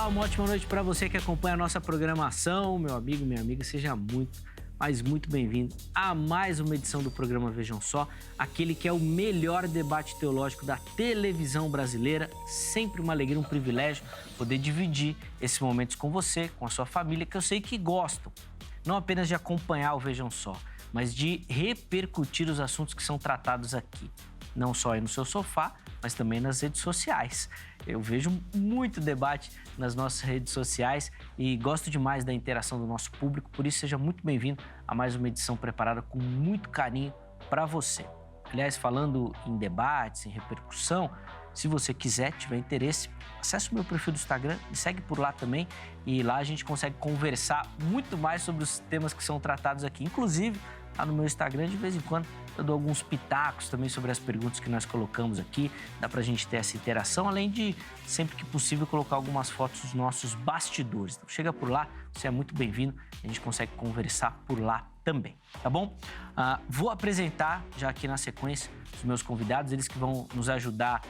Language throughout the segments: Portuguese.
Olá, uma ótima noite para você que acompanha a nossa programação. Meu amigo, minha amiga, seja muito, mas muito bem-vindo a mais uma edição do programa Vejam Só, aquele que é o melhor debate teológico da televisão brasileira. Sempre uma alegria, um privilégio poder dividir esses momentos com você, com a sua família, que eu sei que gostam, não apenas de acompanhar o Vejam Só, mas de repercutir os assuntos que são tratados aqui. Não só aí no seu sofá, mas também nas redes sociais. Eu vejo muito debate nas nossas redes sociais e gosto demais da interação do nosso público, por isso seja muito bem-vindo a mais uma edição preparada com muito carinho para você. Aliás, falando em debates, em repercussão, se você quiser, tiver interesse, acesse o meu perfil do Instagram, me segue por lá também e lá a gente consegue conversar muito mais sobre os temas que são tratados aqui. Inclusive, lá no meu Instagram, de vez em quando, eu dou alguns pitacos também sobre as perguntas que nós colocamos aqui. Dá pra gente ter essa interação, além de, sempre que possível, colocar algumas fotos dos nossos bastidores. Então, chega por lá, você é muito bem-vindo. A gente consegue conversar por lá também, tá bom? Vou apresentar, já aqui na sequência, os meus convidados, eles que vão nos ajudar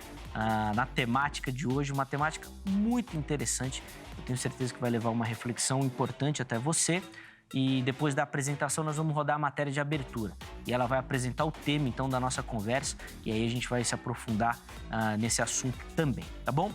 na temática de hoje, uma temática muito interessante. Eu tenho certeza que vai levar uma reflexão importante até você. E depois da apresentação nós vamos rodar a matéria de abertura. E ela vai apresentar o tema, então, da nossa conversa. E aí a gente vai se aprofundar nesse assunto também, tá bom?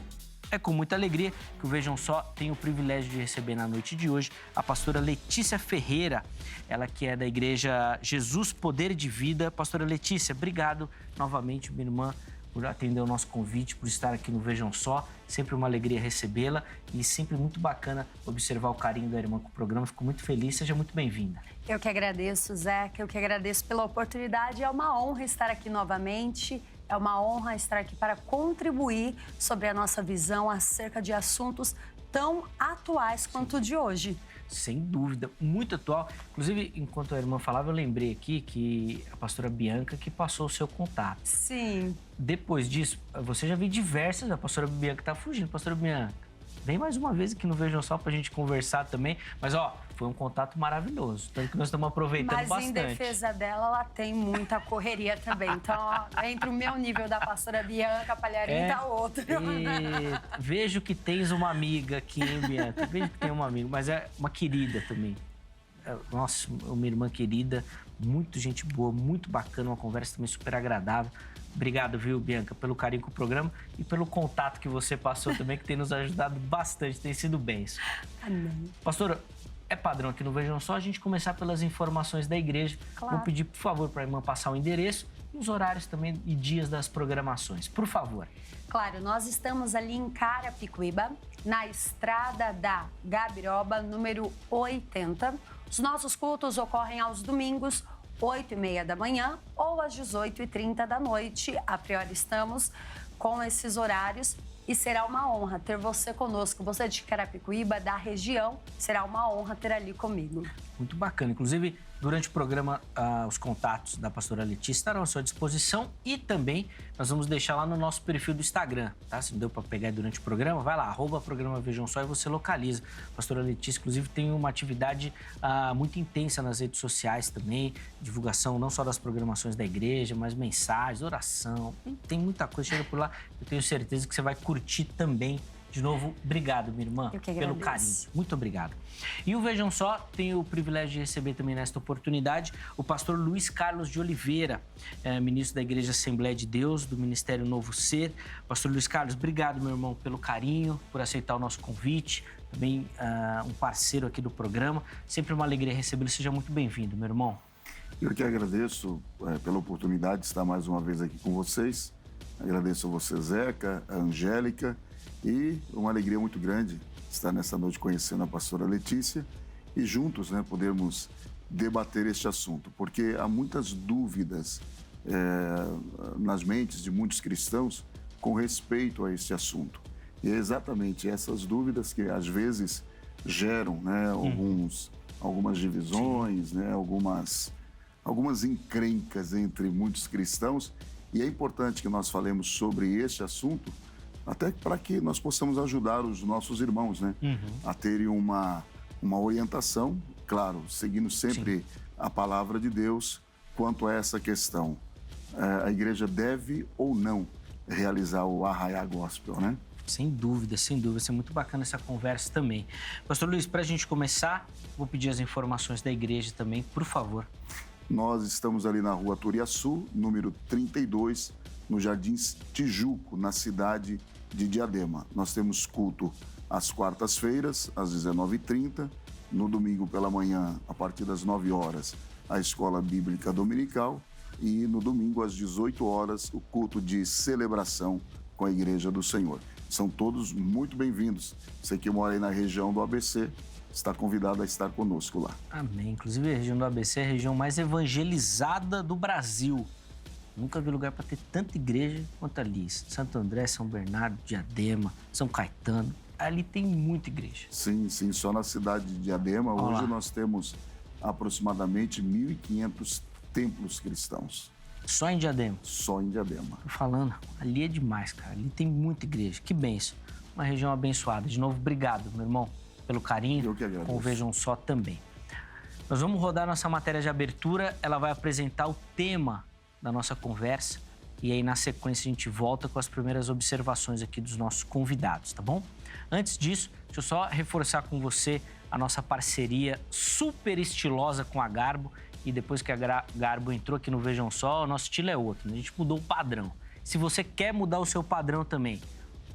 É com muita alegria que o Vejam Só tem o privilégio de receber na noite de hoje a pastora Letícia Ferreira. Ela que é da Igreja Jesus Poder de Vida. Pastora Letícia, obrigado novamente, minha irmã, por atender o nosso convite, por estar aqui no Vejam Só. Sempre uma alegria recebê-la e sempre muito bacana observar o carinho da irmã com o programa. Fico muito feliz, seja muito bem-vinda. Eu que agradeço, Zeca, eu que agradeço pela oportunidade. É uma honra estar aqui novamente, é uma honra estar aqui para contribuir sobre a nossa visão acerca de assuntos tão atuais quanto o de hoje. Sem dúvida, muito atual. Inclusive, enquanto a irmã falava, eu lembrei aqui que a pastora Bianca que passou o seu contato. Sim. Depois disso, você já viu diversas, a pastora Bianca tá fugindo. Pastora Bianca, vem mais uma vez aqui no Vejam Só pra gente conversar também. Mas, foi um contato maravilhoso. Tanto que nós estamos aproveitando bastante. Mas em defesa dela, ela tem muita correria também. Então, entre o meu nível da pastora Bianca, a Palharim tá outro. E vejo que tens uma amiga aqui, hein, Bianca? Vejo que tem uma amiga, mas é uma querida também. Nossa, uma irmã querida, muito gente boa, muito bacana, uma conversa também super agradável. Obrigado, viu, Bianca, pelo carinho com o programa e pelo contato que você passou também, que tem nos ajudado bastante, tem sido bênção. Amém. Pastora, é padrão aqui no Vejam Só a gente começar pelas informações da igreja. Claro. Vou pedir, por favor, para a irmã passar o endereço e os horários também e dias das programações. Por favor. Claro, nós estamos ali em Carapicuíba, na estrada da Gabiroba, número 80. Os nossos cultos ocorrem aos domingos, 8h30 da manhã ou às 18h30 da noite. A priori estamos com esses horários e será uma honra ter você conosco. Você é de Carapicuíba, da região, será uma honra ter ali comigo. Muito bacana. Inclusive, durante o programa, os contatos da pastora Letícia estarão à sua disposição e também nós vamos deixar lá no nosso perfil do Instagram, tá? Se não deu para pegar durante o programa, vai lá, @programa Vejam Só e você localiza. A pastora Letícia, inclusive, tem uma atividade muito intensa nas redes sociais também, divulgação não só das programações da igreja, mas mensagens, oração, tem muita coisa, chega por lá. Eu tenho certeza que você vai curtir também. De novo, obrigado, minha irmã, pelo carinho. Muito obrigado. E o Vejam Só tem o privilégio de receber também nesta oportunidade o pastor Luiz Carlos de Oliveira, ministro da Igreja Assembleia de Deus, do Ministério Novo Ser. Pastor Luiz Carlos, obrigado, meu irmão, pelo carinho, por aceitar o nosso convite. Também um parceiro aqui do programa. Sempre uma alegria recebê-lo. Seja muito bem-vindo, meu irmão. Eu que agradeço pela oportunidade de estar mais uma vez aqui com vocês. Agradeço a você, Zeca, a Angélica. E uma alegria muito grande estar nessa noite conhecendo a pastora Letícia e juntos, podermos debater este assunto, porque há muitas dúvidas nas mentes de muitos cristãos com respeito a este assunto. E é exatamente essas dúvidas que às vezes geram algumas divisões, algumas encrencas entre muitos cristãos. E é importante que nós falemos sobre este assunto até para que nós possamos ajudar os nossos irmãos, a terem uma orientação, claro, seguindo sempre a palavra de Deus quanto a essa questão. A igreja deve ou não realizar o Arraiá Gospel, Sem dúvida, sem dúvida. Vai ser muito bacana essa conversa também. Pastor Luiz, para a gente começar, vou pedir as informações da igreja também, por favor. Nós estamos ali na rua Turiaçu, número 32, no Jardim Tijuco, na cidade de Diadema. Nós temos culto às quartas-feiras, às 19h30, no domingo pela manhã, a partir das 9 horas, a Escola Bíblica Dominical e no domingo às 18 horas, o culto de celebração com a Igreja do Senhor. São todos muito bem-vindos. Você que mora aí na região do ABC, está convidado a estar conosco lá. Amém. Inclusive, a região do ABC é a região mais evangelizada do Brasil. Nunca vi lugar para ter tanta igreja quanto ali. Santo André, São Bernardo, Diadema, São Caetano. Ali tem muita igreja. Sim, sim. Só na cidade de Diadema, Olá. hoje nós temos aproximadamente 1.500 templos cristãos. Só em Diadema. Só em Diadema. Tô falando, ali é demais, cara. Ali tem muita igreja. Que bênção. Uma região abençoada. De novo, obrigado, meu irmão, pelo carinho. Eu que agradeço. Com o Vejam Só também. Nós vamos rodar nossa matéria de abertura. Ela vai apresentar o tema da nossa conversa. E aí, na sequência, a gente volta com as primeiras observações aqui dos nossos convidados, tá bom? Antes disso, deixa eu só reforçar com você a nossa parceria super estilosa com a Garbo. E depois que a Garbo entrou aqui no Vejam Só, o nosso estilo é outro, né? A gente mudou o padrão. Se você quer mudar o seu padrão também, de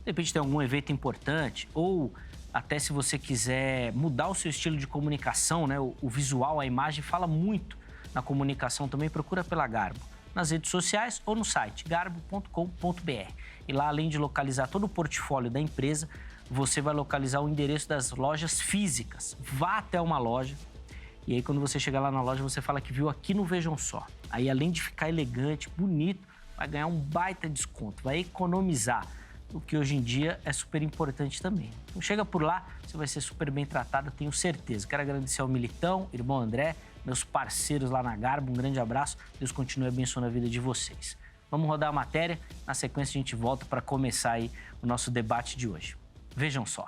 repente tem algum evento importante, ou até se você quiser mudar o seu estilo de comunicação, né? O visual, a imagem fala muito na comunicação também, procura pela Garbo, nas redes sociais ou no site garbo.com.br. E lá, além de localizar todo o portfólio da empresa, você vai localizar o endereço das lojas físicas. Vá até uma loja. E aí, quando você chegar lá na loja, você fala que viu aqui no Vejam Só. Aí, além de ficar elegante, bonito, vai ganhar um baita desconto, vai economizar, o que hoje em dia é super importante também. Então, chega por lá, você vai ser super bem tratado, tenho certeza. Quero agradecer ao Militão, irmão André, meus parceiros lá na Garbo, um grande abraço. Deus continue abençoando a vida de vocês. Vamos rodar a matéria, na sequência a gente volta para começar aí o nosso debate de hoje. Vejam só.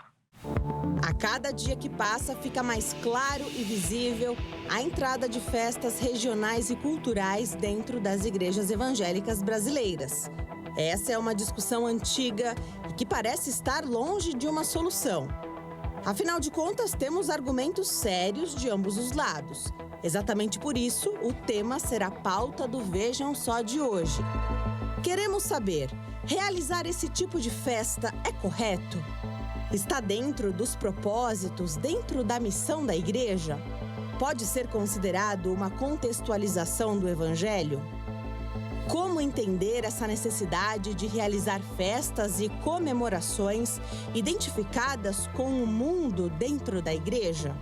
A cada dia que passa, fica mais claro e visível a entrada de festas regionais e culturais dentro das igrejas evangélicas brasileiras. Essa é uma discussão antiga e que parece estar longe de uma solução. Afinal de contas, temos argumentos sérios de ambos os lados. Exatamente por isso, o tema será pauta do Vejam Só de hoje. Queremos saber, realizar esse tipo de festa é correto? Está dentro dos propósitos, dentro da missão da igreja? Pode ser considerado uma contextualização do evangelho? Como entender essa necessidade de realizar festas e comemorações identificadas com o mundo dentro da igreja?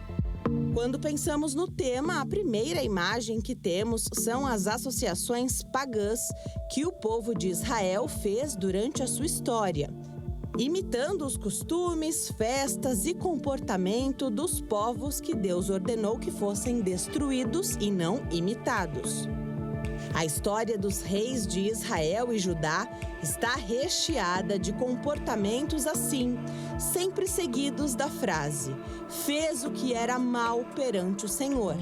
Quando pensamos no tema, a primeira imagem que temos são as associações pagãs que o povo de Israel fez durante a sua história, imitando os costumes, festas e comportamento dos povos que Deus ordenou que fossem destruídos e não imitados. A história dos reis de Israel e Judá está recheada de comportamentos assim, sempre seguidos da frase: fez o que era mal perante o Senhor.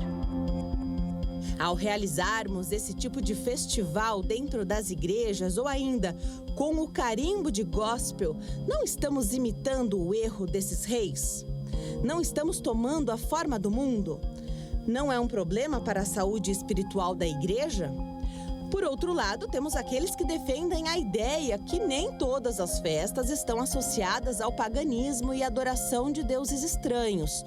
Ao realizarmos esse tipo de festival dentro das igrejas ou ainda com o carimbo de gospel, não estamos imitando o erro desses reis? Não estamos tomando a forma do mundo? Não é um problema para a saúde espiritual da igreja? Por outro lado, temos aqueles que defendem a ideia que nem todas as festas estão associadas ao paganismo e adoração de deuses estranhos.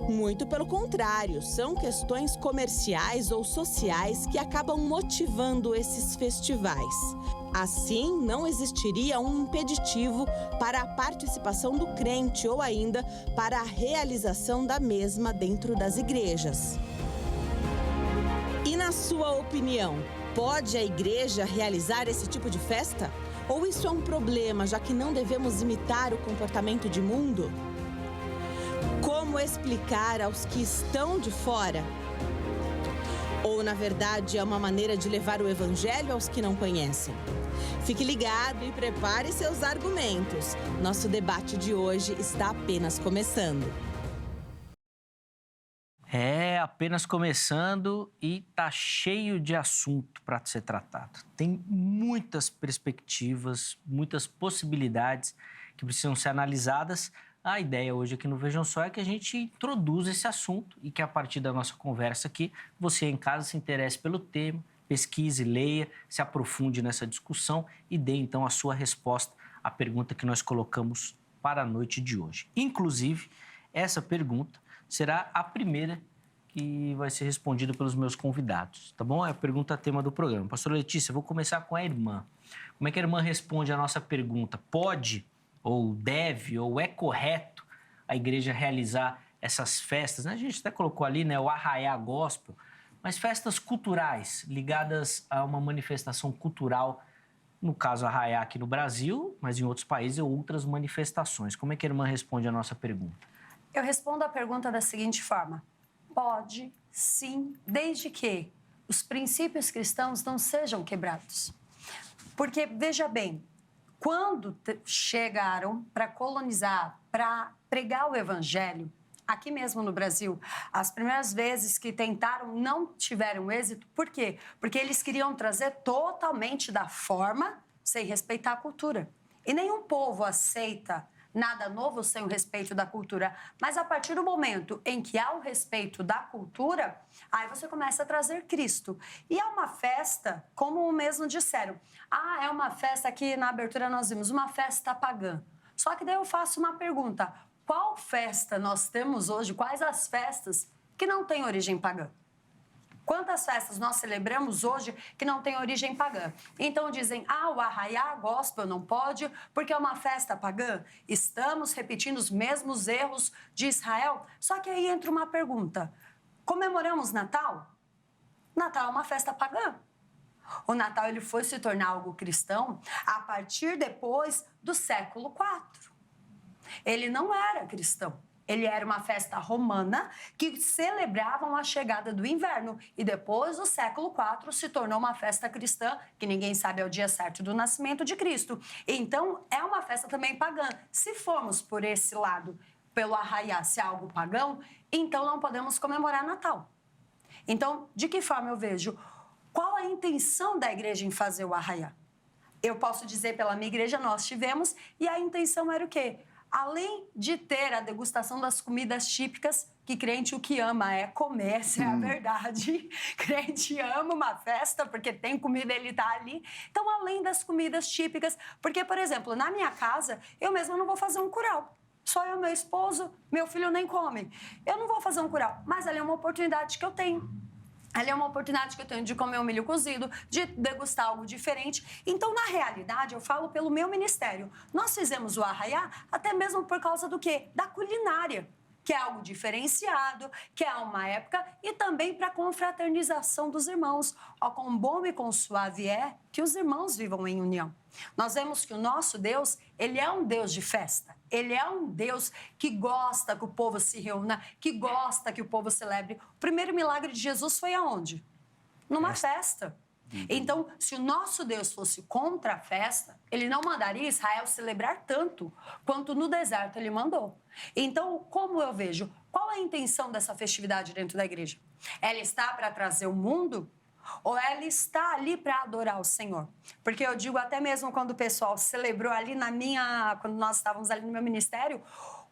Muito pelo contrário, são questões comerciais ou sociais que acabam motivando esses festivais. Assim, não existiria um impeditivo para a participação do crente ou ainda para a realização da mesma dentro das igrejas. E na sua opinião, pode a igreja realizar esse tipo de festa? Ou isso é um problema, já que não devemos imitar o comportamento de mundo? Como explicar aos que estão de fora? Ou, na verdade, é uma maneira de levar o evangelho aos que não conhecem? Fique ligado e prepare seus argumentos. Nosso debate de hoje está apenas começando. É, apenas começando e tá cheio de assunto para ser tratado. Tem muitas perspectivas, muitas possibilidades que precisam ser analisadas. A ideia hoje aqui no Vejam Só é que a gente introduza esse assunto e que a partir da nossa conversa aqui, você em casa se interesse pelo tema, pesquise, leia, se aprofunde nessa discussão e dê então a sua resposta à pergunta que nós colocamos para a noite de hoje. Inclusive, essa pergunta será a primeira que vai ser respondida pelos meus convidados, tá bom? É a pergunta tema do programa. Pastora Letícia, eu vou começar com a irmã. Como é que a irmã responde a nossa pergunta? Pode, ou deve, ou é correto a igreja realizar essas festas, né? A gente até colocou ali, né, o Arraiá Gospel, mas festas culturais, ligadas a uma manifestação cultural, no caso Arraiá aqui no Brasil, mas em outros países outras manifestações. Como é que a irmã responde a nossa pergunta? Eu respondo a pergunta da seguinte forma: pode, sim, desde que os princípios cristãos não sejam quebrados. Porque, veja bem, quando chegaram para colonizar, para pregar o evangelho, aqui mesmo no Brasil, as primeiras vezes que tentaram não tiveram êxito. Por quê? Porque eles queriam trazer totalmente da forma, sem respeitar a cultura. E nenhum povo aceita nada novo sem o respeito da cultura. Mas a partir do momento em que há o respeito da cultura, aí você começa a trazer Cristo. E é uma festa, como mesmo disseram. É uma festa que na abertura nós vimos, uma festa pagã. Só que daí eu faço uma pergunta: qual festa nós temos hoje, quais as festas que não têm origem pagã? Quantas festas nós celebramos hoje que não têm origem pagã? Então dizem, o Arraiá Gospel não pode porque é uma festa pagã. Estamos repetindo os mesmos erros de Israel. Só que aí entra uma pergunta: comemoramos Natal? Natal é uma festa pagã. O Natal ele foi se tornar algo cristão a partir depois do século IV. Ele não era cristão. Ele era uma festa romana que celebravam a chegada do inverno. E depois do século IV se tornou uma festa cristã, que ninguém sabe ao dia certo do nascimento de Cristo. Então, é uma festa também pagã. Se formos por esse lado, pelo Arraiá, se é algo pagão, então não podemos comemorar Natal. Então, de que forma eu vejo? Qual a intenção da igreja em fazer o Arraiá? Eu posso dizer, pela minha igreja, nós tivemos, e a intenção era o quê? Além de ter a degustação das comidas típicas, que crente o que ama é comer, essa é a verdade. Crente ama uma festa, porque tem comida, ele tá ali. Então, além das comidas típicas, porque, por exemplo, na minha casa, eu mesma não vou fazer um curau. Só eu, meu esposo, meu filho nem come. Eu não vou fazer um curau, mas ali é uma oportunidade que eu tenho. Ali é uma oportunidade que eu tenho de comer um milho cozido, de degustar algo diferente. Então, na realidade, eu falo pelo meu ministério. Nós fizemos o Arraiá até mesmo por causa do quê? Da culinária, que é algo diferenciado, que é uma época, e também para a confraternização dos irmãos. Ó, quão bom e quão suave é que os irmãos vivam em união. Nós vemos que o nosso Deus, ele é um Deus de festa. Ele é um Deus que gosta que o povo se reúna, que gosta que o povo celebre. O primeiro milagre de Jesus foi aonde? Numa festa. Então, se o nosso Deus fosse contra a festa, ele não mandaria Israel celebrar tanto quanto no deserto ele mandou. Então, como eu vejo, qual a intenção dessa festividade dentro da igreja? Ela está para trazer o mundo? Ou ela está ali para adorar o Senhor? Porque eu digo, até mesmo quando o pessoal celebrou ali quando nós estávamos ali no meu ministério,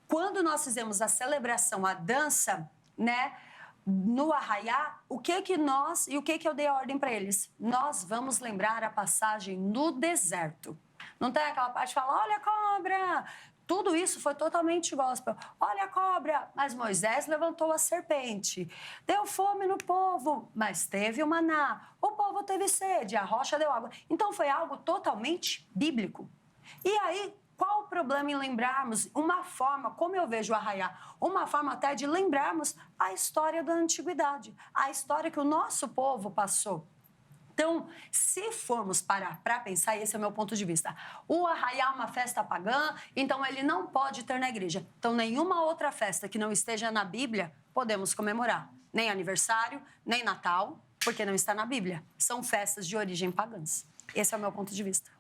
quando nós fizemos a celebração, a dança, né, no Arraiá, o que eu dei a ordem para eles? Nós vamos lembrar a passagem no deserto. Não tem aquela parte que fala, olha a cobra. Tudo isso foi totalmente gospel. Olha a cobra, mas Moisés levantou a serpente. Deu fome no povo, mas teve o maná. O povo teve sede, a rocha deu água. Então foi algo totalmente bíblico. E aí, qual o problema em lembrarmos uma forma, como eu vejo o Arraiá, uma forma até de lembrarmos a história da antiguidade, a história que o nosso povo passou. Então, se formos parar para pensar, esse é o meu ponto de vista, o Arraiá é uma festa pagã, então ele não pode ter na igreja. Então, nenhuma outra festa que não esteja na Bíblia podemos comemorar. Nem aniversário, nem Natal, porque não está na Bíblia. São festas de origem pagãs. Esse é o meu ponto de vista.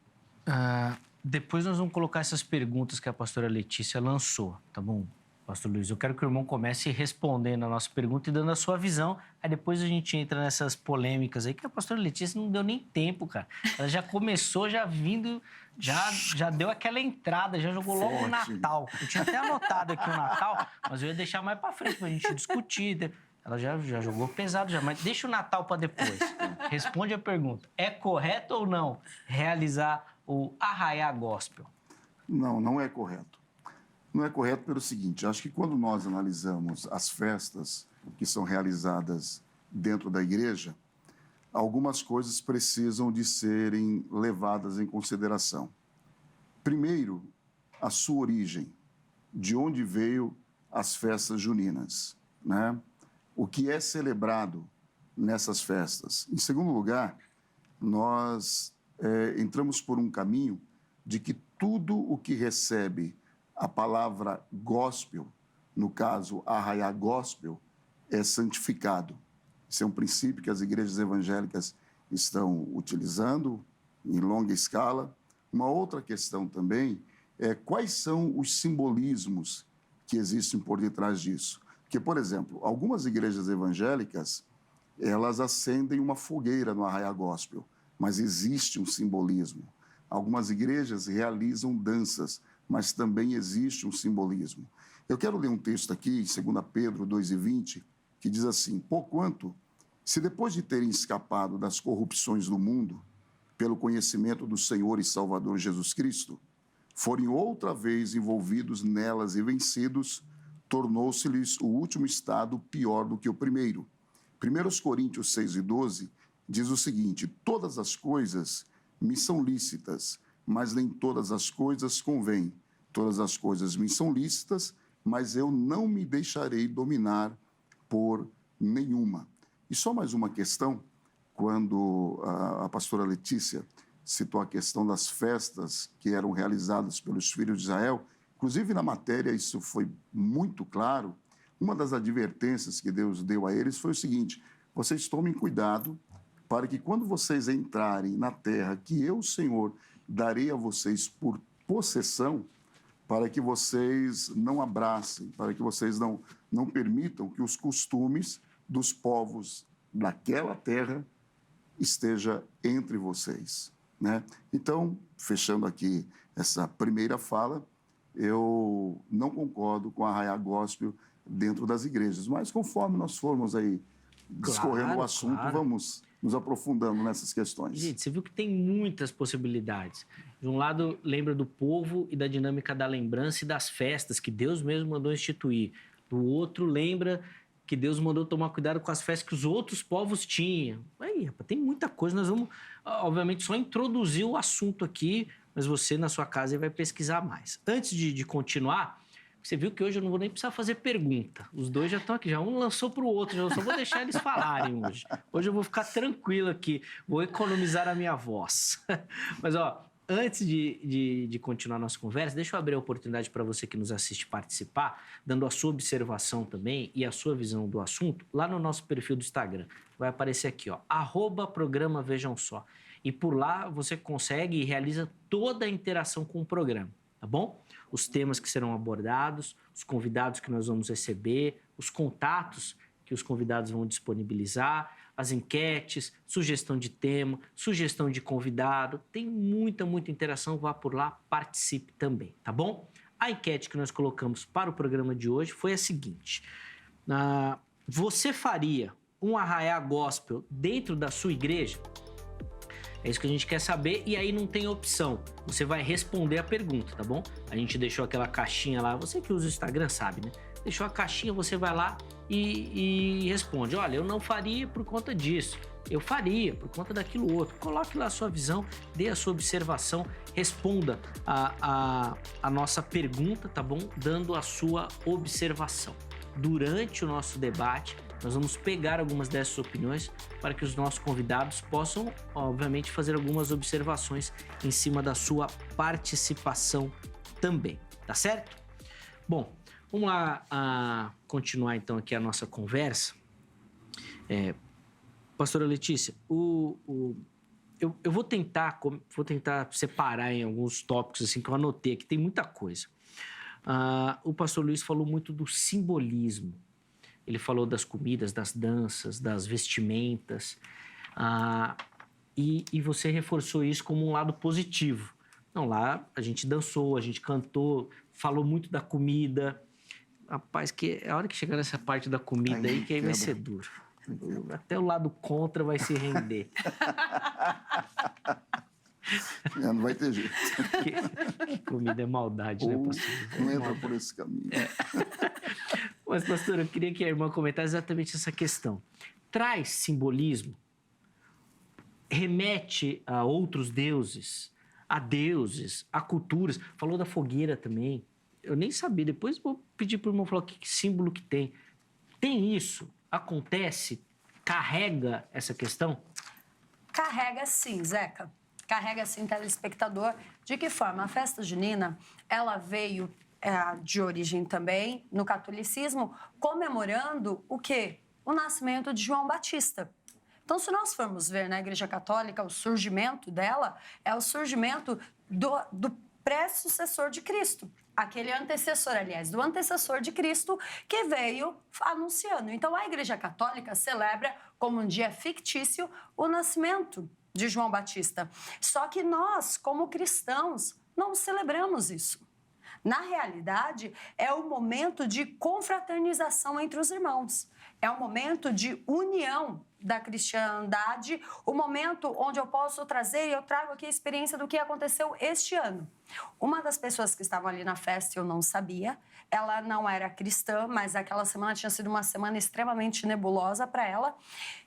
Depois nós vamos colocar essas perguntas que a pastora Letícia lançou, tá bom, pastor Luiz, eu quero que o irmão comece respondendo a nossa pergunta e dando a sua visão. Aí depois a gente entra nessas polêmicas aí, que a pastora Letícia não deu nem tempo, cara. Ela já começou, já vindo, já deu aquela entrada, já jogou logo o Natal. Eu tinha até anotado aqui o Natal, mas eu ia deixar mais pra frente pra gente discutir. Ela já jogou pesado, mas deixa o Natal pra depois. Responde a pergunta. É correto ou não realizar o Arraiá Gospel? Não, não é correto. Não é correto pelo seguinte, acho que quando nós analisamos as festas que são realizadas dentro da igreja, algumas coisas precisam de serem levadas em consideração. Primeiro, a sua origem, de onde veio as festas juninas, né? O que é celebrado nessas festas. Em segundo lugar, nós entramos por um caminho de que tudo o que recebe a palavra gospel, no caso, Arraiá Gospel, é santificado. Esse é um princípio que as igrejas evangélicas estão utilizando em longa escala. Uma outra questão também é quais são os simbolismos que existem por detrás disso. Porque, por exemplo, algumas igrejas evangélicas, elas acendem uma fogueira no Arraiá Gospel, mas existe um simbolismo. Algumas igrejas realizam danças, mas também existe um simbolismo. Eu quero ler um texto aqui, em 2 Pedro 2,20, que diz assim: porquanto, se depois de terem escapado das corrupções do mundo, pelo conhecimento do Senhor e Salvador Jesus Cristo, forem outra vez envolvidos nelas e vencidos, tornou-se-lhes o último estado pior do que o primeiro. 1 Coríntios 6,12 diz o seguinte: todas as coisas me são lícitas, mas nem todas as coisas convêm. Todas as coisas me são lícitas, mas eu não me deixarei dominar por nenhuma. E só mais uma questão, quando a pastora Letícia citou a questão das festas que eram realizadas pelos filhos de Israel, inclusive na matéria isso foi muito claro. Uma das advertências que Deus deu a eles foi o seguinte: vocês tomem cuidado para que quando vocês entrarem na terra que eu, Senhor, darei a vocês por possessão, para que vocês não abracem, para que vocês não permitam que os costumes dos povos daquela terra esteja entre vocês, né? Então, fechando aqui essa primeira fala, eu não concordo com a Arraiá Gospel dentro das igrejas, mas conforme nós formos aí discorrendo o assunto, vamos nos aprofundando nessas questões. Gente, você viu que tem muitas possibilidades. De um lado, lembra do povo e da dinâmica da lembrança e das festas que Deus mesmo mandou instituir. Do outro, lembra que Deus mandou tomar cuidado com as festas que os outros povos tinham. Aí, rapaz, tem muita coisa. Nós vamos, obviamente, só introduzir o assunto aqui, mas você, na sua casa, vai pesquisar mais. Antes de continuar, você viu que hoje eu não vou nem precisar fazer pergunta. Os dois já estão aqui, já um lançou para o outro, eu só vou deixar eles falarem hoje. Hoje eu vou ficar tranquilo aqui, vou economizar a minha voz. Mas, antes de continuar a nossa conversa, deixa eu abrir a oportunidade para você que nos assiste participar, dando a sua observação também e a sua visão do assunto, lá no nosso perfil do Instagram. Vai aparecer aqui, @programa Vejam Só. E por lá você consegue e realiza toda a interação com o programa, tá bom? Os temas que serão abordados, os convidados que nós vamos receber, os contatos que os convidados vão disponibilizar, as enquetes, sugestão de tema, sugestão de convidado. Tem muita interação, vá por lá, participe também, tá bom? A enquete que nós colocamos para o programa de hoje foi a seguinte: você faria um Arraiá Gospel dentro da sua igreja? É isso que a gente quer saber, e aí não tem opção. Você vai responder a pergunta, tá bom? A gente deixou aquela caixinha lá, você que usa o Instagram sabe, né? Deixou a caixinha, você vai lá e responde: olha, eu não faria por conta disso, eu faria por conta daquilo outro. Coloque lá a sua visão, dê a sua observação, responda a nossa pergunta, tá bom? Dando a sua observação. Durante o nosso debate, nós vamos pegar algumas dessas opiniões para que os nossos convidados possam, obviamente, fazer algumas observações em cima da sua participação também, tá certo? Bom, vamos lá continuar então aqui a nossa conversa. Pastora Letícia, eu vou tentar separar em alguns tópicos assim que eu anotei aqui, tem muita coisa. O pastor Luiz falou muito do simbolismo. Ele falou das comidas, das danças, das vestimentas. E você reforçou isso como um lado positivo. Não, lá a gente dançou, a gente cantou, falou muito da comida. Rapaz, que é a hora que chegar nessa parte da comida aí que aí vai ser duro. Até o lado contra vai se render. Não vai ter jeito. Que comida é maldade, né, pastor? Não entra por esse caminho. Mas, pastor, eu queria que a irmã comentasse exatamente essa questão. Traz simbolismo? Remete a outros deuses, a culturas? Falou da fogueira também. Eu nem sabia. Depois vou pedir para o irmão falar que símbolo que tem. Tem isso? Acontece? Carrega essa questão? Carrega sim, Zeca. Carrega sim, telespectador. De que forma? A festa junina, ela veio de origem também no catolicismo, comemorando o quê? O nascimento de João Batista. Então, se nós formos ver na Igreja Católica, o surgimento dela é o surgimento do pré-sucessor de Cristo. Aquele antecessor, aliás, do antecessor de Cristo que veio anunciando. Então, a Igreja Católica celebra como um dia fictício o nascimento de João Batista. Só que nós, como cristãos, não celebramos isso. Na realidade, é o momento de confraternização entre os irmãos. É o momento de união da cristandade, o momento onde eu posso trazer, e eu trago aqui a experiência do que aconteceu este ano. Uma das pessoas que estavam ali na festa, eu não sabia, ela não era cristã, mas aquela semana tinha sido uma semana extremamente nebulosa para ela.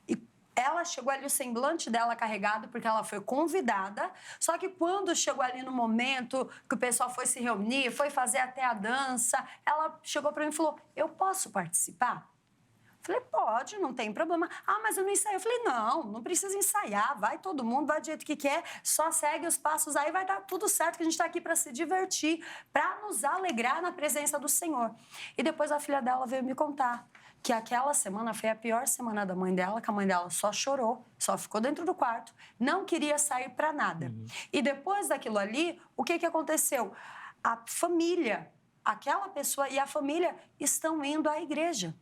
E ela chegou ali, o semblante dela carregado, porque ela foi convidada. Só que quando chegou ali no momento que o pessoal foi se reunir, foi fazer até a dança, ela chegou para mim e falou, eu posso participar? Falei, pode, não tem problema. Ah, mas eu não ensaio. Eu falei, não precisa ensaiar, vai todo mundo, vai do jeito que quer, só segue os passos aí, vai dar tudo certo, que a gente está aqui para se divertir, para nos alegrar na presença do Senhor. E depois a filha dela veio me contar que aquela semana foi a pior semana da mãe dela, que a mãe dela só chorou, só ficou dentro do quarto, não queria sair para nada. E depois daquilo ali, o que aconteceu? A família, aquela pessoa e a família estão indo à igreja.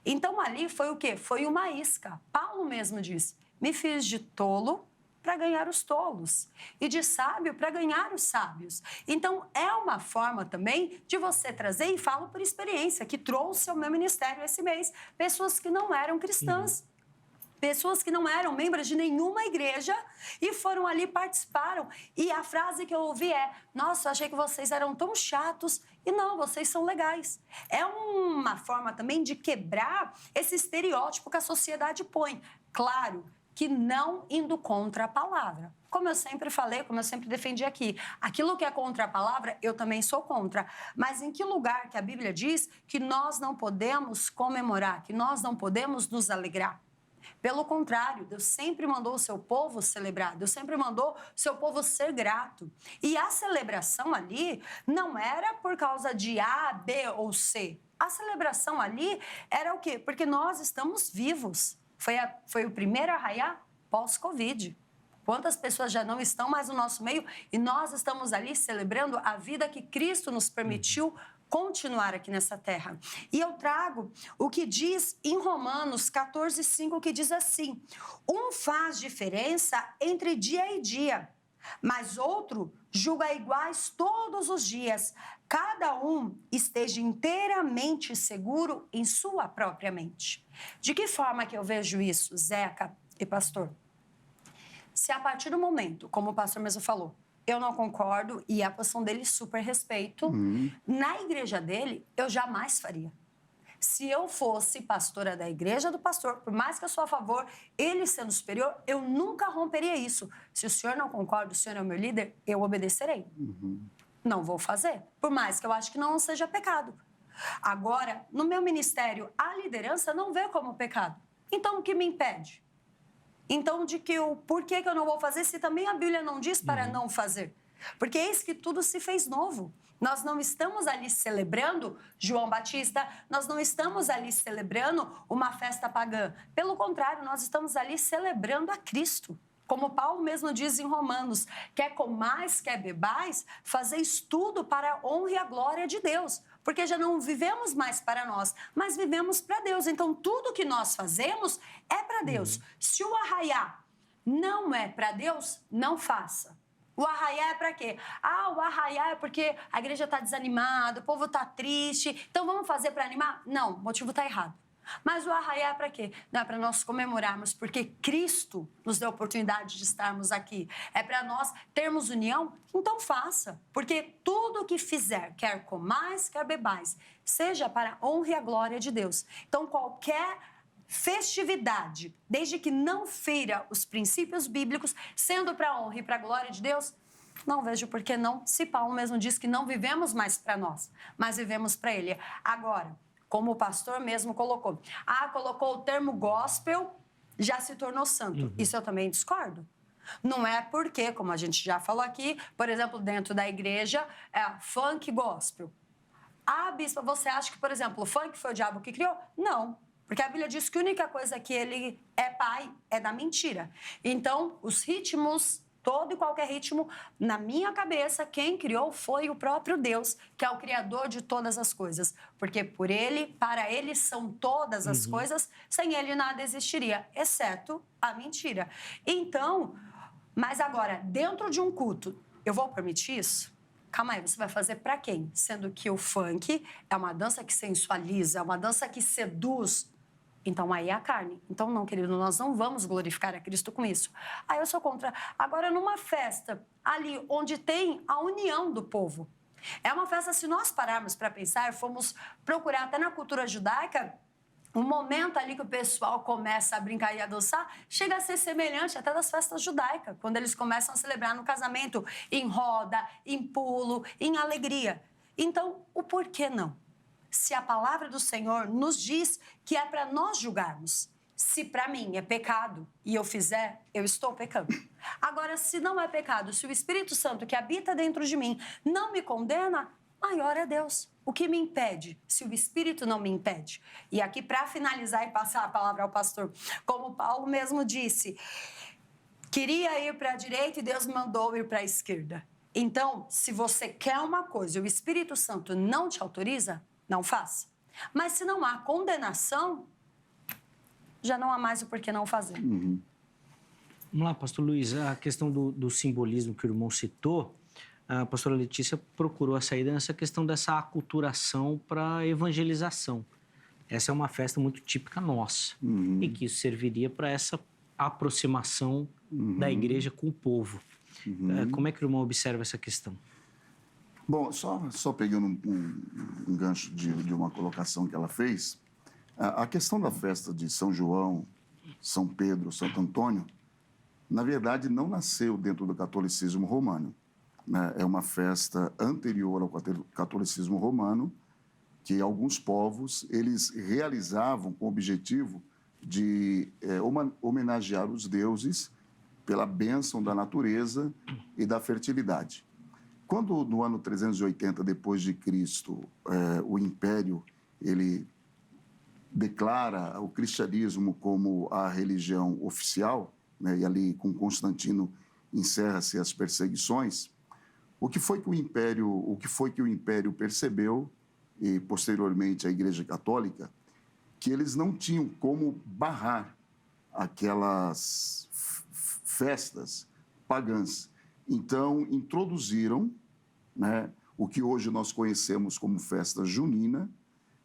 Então, ali foi o quê? Foi uma isca. Paulo mesmo diz, me fiz de tolo para ganhar os tolos e de sábio para ganhar os sábios. Então, é uma forma também de você trazer, e falo por experiência, que trouxe ao meu ministério esse mês pessoas que não eram cristãs. Pessoas que não eram membros de nenhuma igreja e foram ali, participaram. E a frase que eu ouvi é, nossa, eu achei que vocês eram tão chatos. E não, vocês são legais. É uma forma também de quebrar esse estereótipo que a sociedade põe. Claro que não indo contra a palavra. Como eu sempre falei, como eu sempre defendi aqui, aquilo que é contra a palavra, eu também sou contra. Mas em que lugar que a Bíblia diz que nós não podemos comemorar, que nós não podemos nos alegrar? Pelo contrário, Deus sempre mandou o seu povo celebrar, Deus sempre mandou o seu povo ser grato. E a celebração ali não era por causa de A, B ou C. A celebração ali era o quê? Porque nós estamos vivos. Foi o primeiro arraiá pós-Covid. Quantas pessoas já não estão mais no nosso meio e nós estamos ali celebrando a vida que Cristo nos permitiu continuar aqui nessa terra. E eu trago o que diz em Romanos 14:5, que diz assim, um faz diferença entre dia e dia, mas outro julga iguais todos os dias. Cada um esteja inteiramente seguro em sua própria mente. De que forma que eu vejo isso, Zeca e pastor? Se a partir do momento, como o pastor mesmo falou, eu não concordo e a posição dele super respeito, na igreja dele, eu jamais faria. Se eu fosse pastora da igreja do pastor, por mais que eu sou a favor, ele sendo superior, eu nunca romperia isso. Se o senhor não concorda, o senhor é o meu líder, eu obedecerei. Não vou fazer, por mais que eu acho que não seja pecado. Agora, no meu ministério, a liderança não vê como pecado. Então, o que me impede? Então, por que eu não vou fazer se também a Bíblia não diz para não fazer? Porque eis que tudo se fez novo. Nós não estamos ali celebrando João Batista, nós não estamos ali celebrando uma festa pagã. Pelo contrário, nós estamos ali celebrando a Cristo. Como Paulo mesmo diz em Romanos, quer comais, quer bebais, fazeis tudo para a honra e a glória de Deus. Porque já não vivemos mais para nós, mas vivemos para Deus. Então, tudo que nós fazemos é para Deus. Se o arraiá não é para Deus, não faça. O arraiá é para quê? O arraiá é porque a igreja está desanimada, o povo está triste, então vamos fazer para animar? Não, o motivo está errado. Mas o arraiá é para quê? Não é para nós comemorarmos, porque Cristo nos deu a oportunidade de estarmos aqui. É para nós termos união? Então faça. Porque tudo o que fizer, quer comais, quer bebais, seja para a honra e a glória de Deus. Então qualquer festividade, desde que não fira os princípios bíblicos, sendo para a honra e para a glória de Deus, não vejo por que não, se Paulo mesmo diz que não vivemos mais para nós, mas vivemos para Ele. Agora, como o pastor mesmo colocou, colocou o termo gospel, já se tornou santo. Isso eu também discordo. Não é porque, como a gente já falou aqui, por exemplo, dentro da igreja, funk gospel. Bispa, você acha que, por exemplo, o funk foi o diabo que criou? Não. Porque a Bíblia diz que a única coisa que ele é pai é da mentira. Então, os ritmos, todo e qualquer ritmo, na minha cabeça, quem criou foi o próprio Deus, que é o criador de todas as coisas. Porque por ele, para ele são todas as coisas, sem ele nada existiria, exceto a mentira. Então, mas agora, dentro de um culto, eu vou permitir isso? Calma aí, você vai fazer para quem? Sendo que o funk é uma dança que sensualiza, é uma dança que seduz. Então, aí é a carne. Então, não, querido, nós não vamos glorificar a Cristo com isso. Aí eu sou contra. Agora, numa festa ali onde tem a união do povo, é uma festa, se nós pararmos para pensar, fomos procurar até na cultura judaica, um momento ali que o pessoal começa a brincar e a dançar, chega a ser semelhante até das festas judaicas, quando eles começam a celebrar no casamento, em roda, em pulo, em alegria. Então, o porquê não? Se a palavra do Senhor nos diz que é para nós julgarmos. Se para mim é pecado e eu fizer, eu estou pecando. Agora, se não é pecado, se o Espírito Santo que habita dentro de mim não me condena, maior é Deus. O que me impede, se o Espírito não me impede? E aqui, para finalizar e passar a palavra ao pastor, como Paulo mesmo disse, queria ir para a direita e Deus mandou ir para a esquerda. Então, se você quer uma coisa e o Espírito Santo não te autoriza, não faça. Mas se não há condenação, já não há mais o porquê não fazer. Vamos lá, pastor Luiz, a questão do simbolismo que o irmão citou, a pastora Letícia procurou a saída nessa questão dessa aculturação para evangelização. Essa é uma festa muito típica nossa, e que isso serviria para essa aproximação da igreja com o povo. Como é que o irmão observa essa questão? Bom, só pegando um gancho de uma colocação que ela fez, a questão da festa de São João, São Pedro, Santo Antônio, na verdade, não nasceu dentro do catolicismo romano. Né? É uma festa anterior ao catolicismo romano, que alguns povos eles realizavam com o objetivo de homenagear os deuses pela bênção da natureza e da fertilidade. Quando, no ano 380 depois de Cristo, o Império ele declara o cristianismo como a religião oficial, né, e ali com Constantino encerra-se as perseguições, o que foi que o Império percebeu, e posteriormente a Igreja Católica, que eles não tinham como barrar aquelas festas pagãs. Então, introduziram, né, o que hoje nós conhecemos como festa junina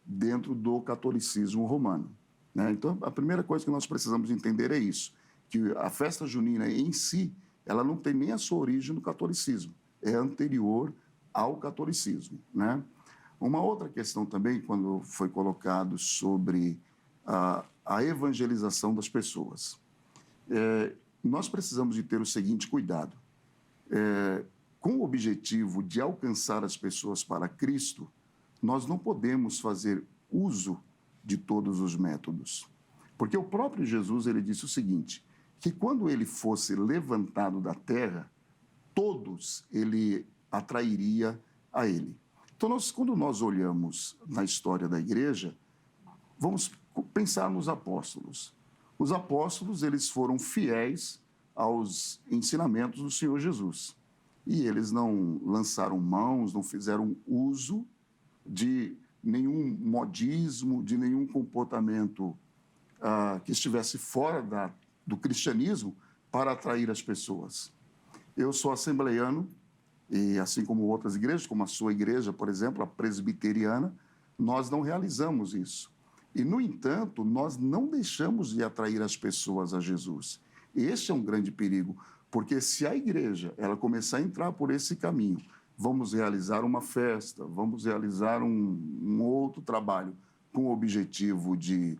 dentro do catolicismo romano. Né? Então, a primeira coisa que nós precisamos entender é isso, que a festa junina em si, ela não tem nem a sua origem no catolicismo, é anterior ao catolicismo. Né? Uma outra questão também, quando foi colocado sobre a evangelização das pessoas, nós precisamos de ter o seguinte cuidado. Com o objetivo de alcançar as pessoas para Cristo, nós não podemos fazer uso de todos os métodos. Porque o próprio Jesus ele disse o seguinte, que quando ele fosse levantado da terra, todos ele atrairia a ele. Então, quando nós olhamos na história da igreja, vamos pensar nos apóstolos. Os apóstolos eles foram fiéis aos ensinamentos do Senhor Jesus. E eles não lançaram mãos, não fizeram uso de nenhum modismo, de nenhum comportamento que estivesse fora do cristianismo para atrair as pessoas. Eu sou assembleiano e, assim como outras igrejas, como a sua igreja, por exemplo, a presbiteriana, nós não realizamos isso. E, no entanto, nós não deixamos de atrair as pessoas a Jesus. Este é um grande perigo, porque se a igreja ela começar a entrar por esse caminho, vamos realizar uma festa, vamos realizar um outro trabalho com o objetivo de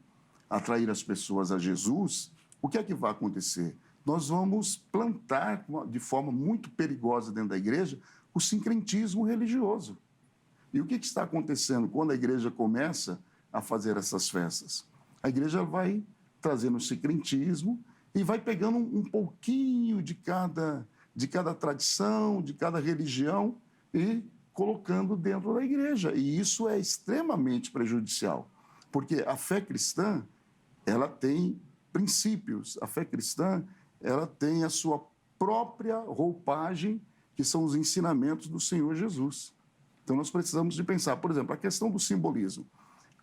atrair as pessoas a Jesus, o que é que vai acontecer? Nós vamos plantar de forma muito perigosa dentro da igreja o sincretismo religioso. E o que está acontecendo quando a igreja começa a fazer essas festas? A igreja vai trazendo o sincretismo e vai pegando um pouquinho de cada tradição, de cada religião e colocando dentro da igreja. E isso é extremamente prejudicial, porque a fé cristã, ela tem princípios. A fé cristã, ela tem a sua própria roupagem, que são os ensinamentos do Senhor Jesus. Então, nós precisamos de pensar, por exemplo, a questão do simbolismo.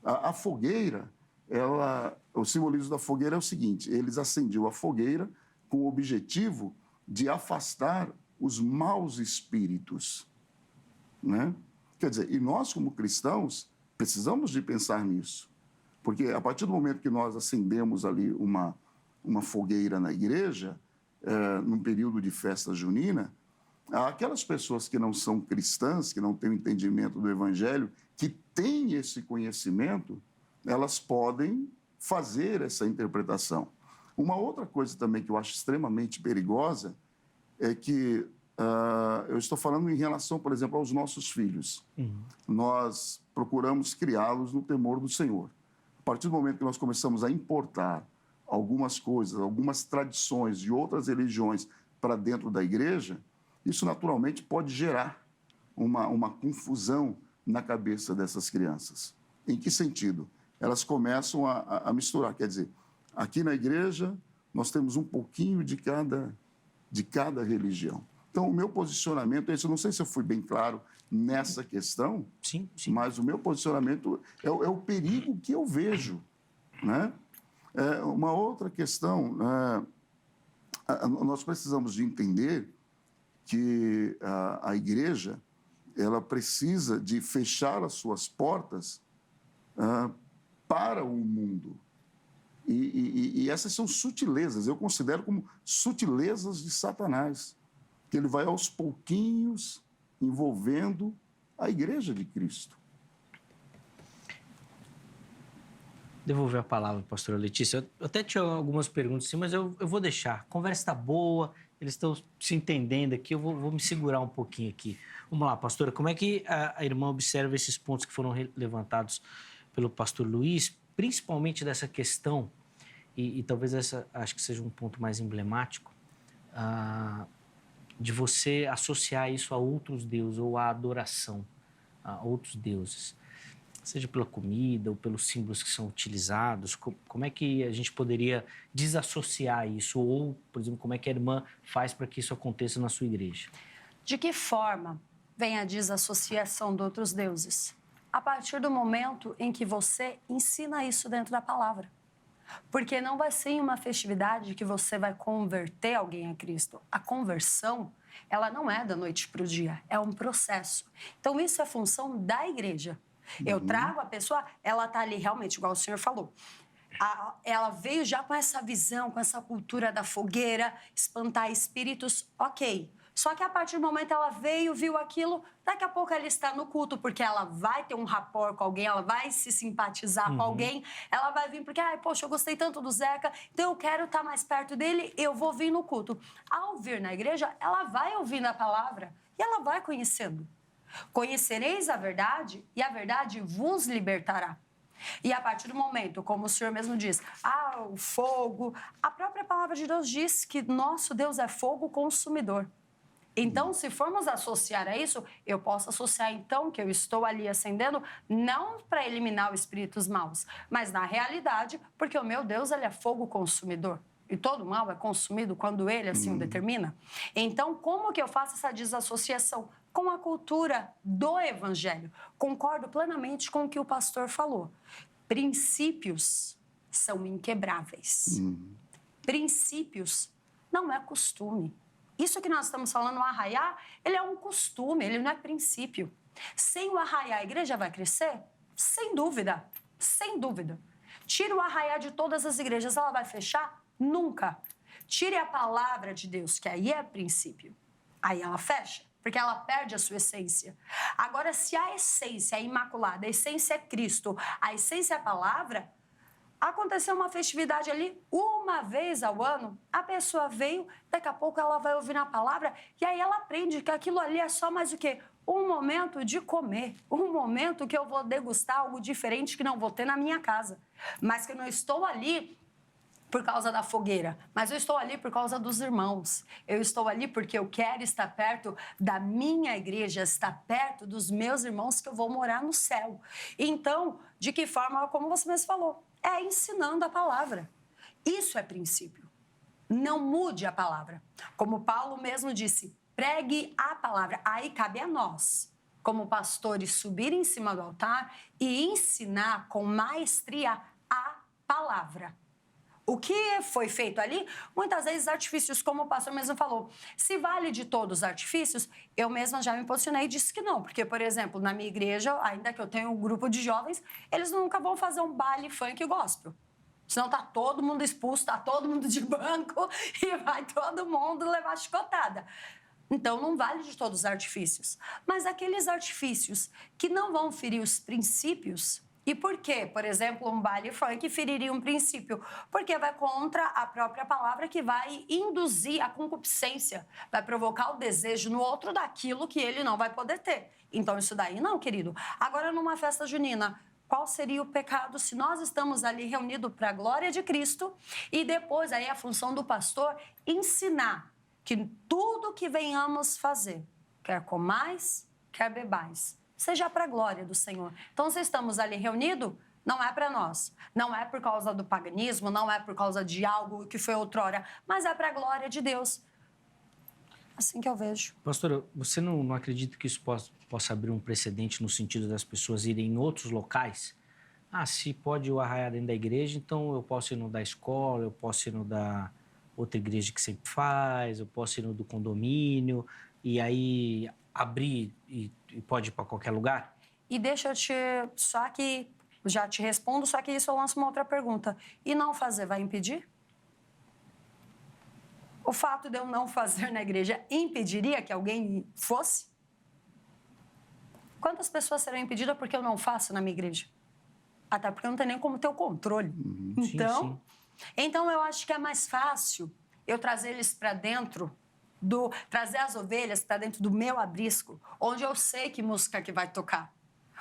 A fogueira, o simbolismo da fogueira é o seguinte: eles acendiam a fogueira com o objetivo de afastar os maus espíritos, né? Quer dizer, e nós, como cristãos, precisamos de pensar nisso. Porque a partir do momento que nós acendemos ali uma fogueira na igreja, num período de festa junina, aquelas pessoas que não são cristãs, que não têm o entendimento do evangelho, que têm esse conhecimento, elas podem fazer essa interpretação. Uma outra coisa também que eu acho extremamente perigosa é que eu estou falando em relação, por exemplo, aos nossos filhos. Nós procuramos criá-los no temor do Senhor. A partir do momento que nós começamos a importar algumas coisas, algumas tradições de outras religiões para dentro da igreja, isso naturalmente pode gerar uma confusão na cabeça dessas crianças. Em que sentido? Elas começam a misturar. Quer dizer, aqui na igreja nós temos um pouquinho de cada religião. Então, o meu posicionamento é esse. Eu não sei se eu fui bem claro nessa questão, sim. Mas o meu posicionamento é o perigo que eu vejo, né? Uma outra questão, nós precisamos de entender que a igreja ela precisa de fechar as suas portas para o mundo. E essas são sutilezas, eu considero como sutilezas de Satanás, que ele vai aos pouquinhos envolvendo a igreja de Cristo. Devolver a palavra, pastora Letícia. Eu até tinha algumas perguntas, sim, mas eu vou deixar. A conversa está boa, eles estão se entendendo aqui, eu vou me segurar um pouquinho aqui. Vamos lá, pastora, como é que a irmã observa esses pontos que foram levantados pelo pastor Luiz, principalmente dessa questão, e talvez essa acho que seja um ponto mais emblemático, de você associar isso a outros deuses ou à adoração a outros deuses, seja pela comida ou pelos símbolos que são utilizados. Como é que a gente poderia desassociar isso? Ou, por exemplo, como é que a irmã faz para que isso aconteça na sua igreja? De que forma vem a desassociação de outros deuses? A partir do momento em que você ensina isso dentro da palavra. Porque não vai ser em uma festividade que você vai converter alguém a Cristo. A conversão, ela não é da noite para o dia, é um processo. Então, isso é função da igreja. Eu trago a pessoa, ela está ali realmente, igual o senhor falou. Ela veio já com essa visão, com essa cultura da fogueira, espantar espíritos, ok. Só que a partir do momento ela veio, viu aquilo, daqui a pouco ela está no culto, porque ela vai ter um rapport com alguém, ela vai se simpatizar com alguém, ela vai vir porque, poxa, eu gostei tanto do Zeca, então eu quero estar mais perto dele, eu vou vir no culto. Ao vir na igreja, ela vai ouvindo a palavra e ela vai conhecendo. Conhecereis a verdade e a verdade vos libertará. E a partir do momento, como o senhor mesmo diz, o fogo, a própria palavra de Deus diz que nosso Deus é fogo consumidor. Então, se formos associar a isso, eu posso associar, então, que eu estou ali acendendo, não para eliminar os espíritos maus, mas na realidade, porque o meu Deus, ele é fogo consumidor. E todo mal é consumido quando ele assim o determina. Então, como que eu faço essa desassociação com a cultura do evangelho? Concordo plenamente com o que o pastor falou. Princípios são inquebráveis. Princípios não é costume. Isso que nós estamos falando, o arraiá, ele é um costume, ele não é princípio. Sem o arraiá, a igreja vai crescer? Sem dúvida, sem dúvida. Tira o arraiá de todas as igrejas, ela vai fechar? Nunca. Tire a palavra de Deus, que aí é princípio. Aí ela fecha, porque ela perde a sua essência. Agora, se a essência é imaculada, a essência é Cristo, a essência é a palavra, aconteceu uma festividade ali, uma vez ao ano, a pessoa veio, daqui a pouco ela vai ouvir a palavra, e aí ela aprende que aquilo ali é só mais o quê? Um momento de comer, um momento que eu vou degustar algo diferente que não vou ter na minha casa, mas que eu não estou ali por causa da fogueira, mas eu estou ali por causa dos irmãos. Eu estou ali porque eu quero estar perto da minha igreja, estar perto dos meus irmãos que eu vou morar no céu. Então, de que forma, como você mesmo falou, é ensinando a palavra. Isso é princípio. Não mude a palavra. Como Paulo mesmo disse, pregue a palavra. Aí cabe a nós, como pastores, subir em cima do altar e ensinar com maestria a palavra. O que foi feito ali, muitas vezes artifícios, como o pastor mesmo falou, se vale de todos os artifícios, eu mesma já me posicionei e disse que não, porque, por exemplo, na minha igreja, ainda que eu tenha um grupo de jovens, eles nunca vão fazer um baile funk gospel. Senão tá todo mundo expulso, tá todo mundo de banco e vai todo mundo levar chicotada. Então, não vale de todos os artifícios. Mas aqueles artifícios que não vão ferir os princípios. E por quê? Por exemplo, um baile funk feriria um princípio? Porque vai contra a própria palavra que vai induzir a concupiscência, vai provocar o desejo no outro daquilo que ele não vai poder ter. Então, isso daí não, querido. Agora, numa festa junina, qual seria o pecado se nós estamos ali reunidos para a glória de Cristo e depois aí a função do pastor ensinar que tudo que venhamos fazer, quer comais, quer bebais, seja para a glória do Senhor. Então, se estamos ali reunidos, não é para nós. Não é por causa do paganismo, não é por causa de algo que foi outrora, mas é para a glória de Deus. Assim que eu vejo. Pastora, você não acredita que isso possa abrir um precedente no sentido das pessoas irem em outros locais? Ah, se pode o arraiar dentro da igreja, então eu posso ir no da escola, eu posso ir no da outra igreja que sempre faz, eu posso ir no do condomínio, e aí abrir e pode ir para qualquer lugar? E deixa eu te... Só que... Já te respondo, só que isso eu lanço uma outra pergunta. E não fazer vai impedir? O fato de eu não fazer na igreja impediria que alguém fosse? Quantas pessoas serão impedidas porque eu não faço na minha igreja? Até porque não tem nem como ter o controle. Então, então eu acho que é mais fácil eu trazer eles para dentro trazer as ovelhas para dentro do meu abrisco, onde eu sei que música que vai tocar.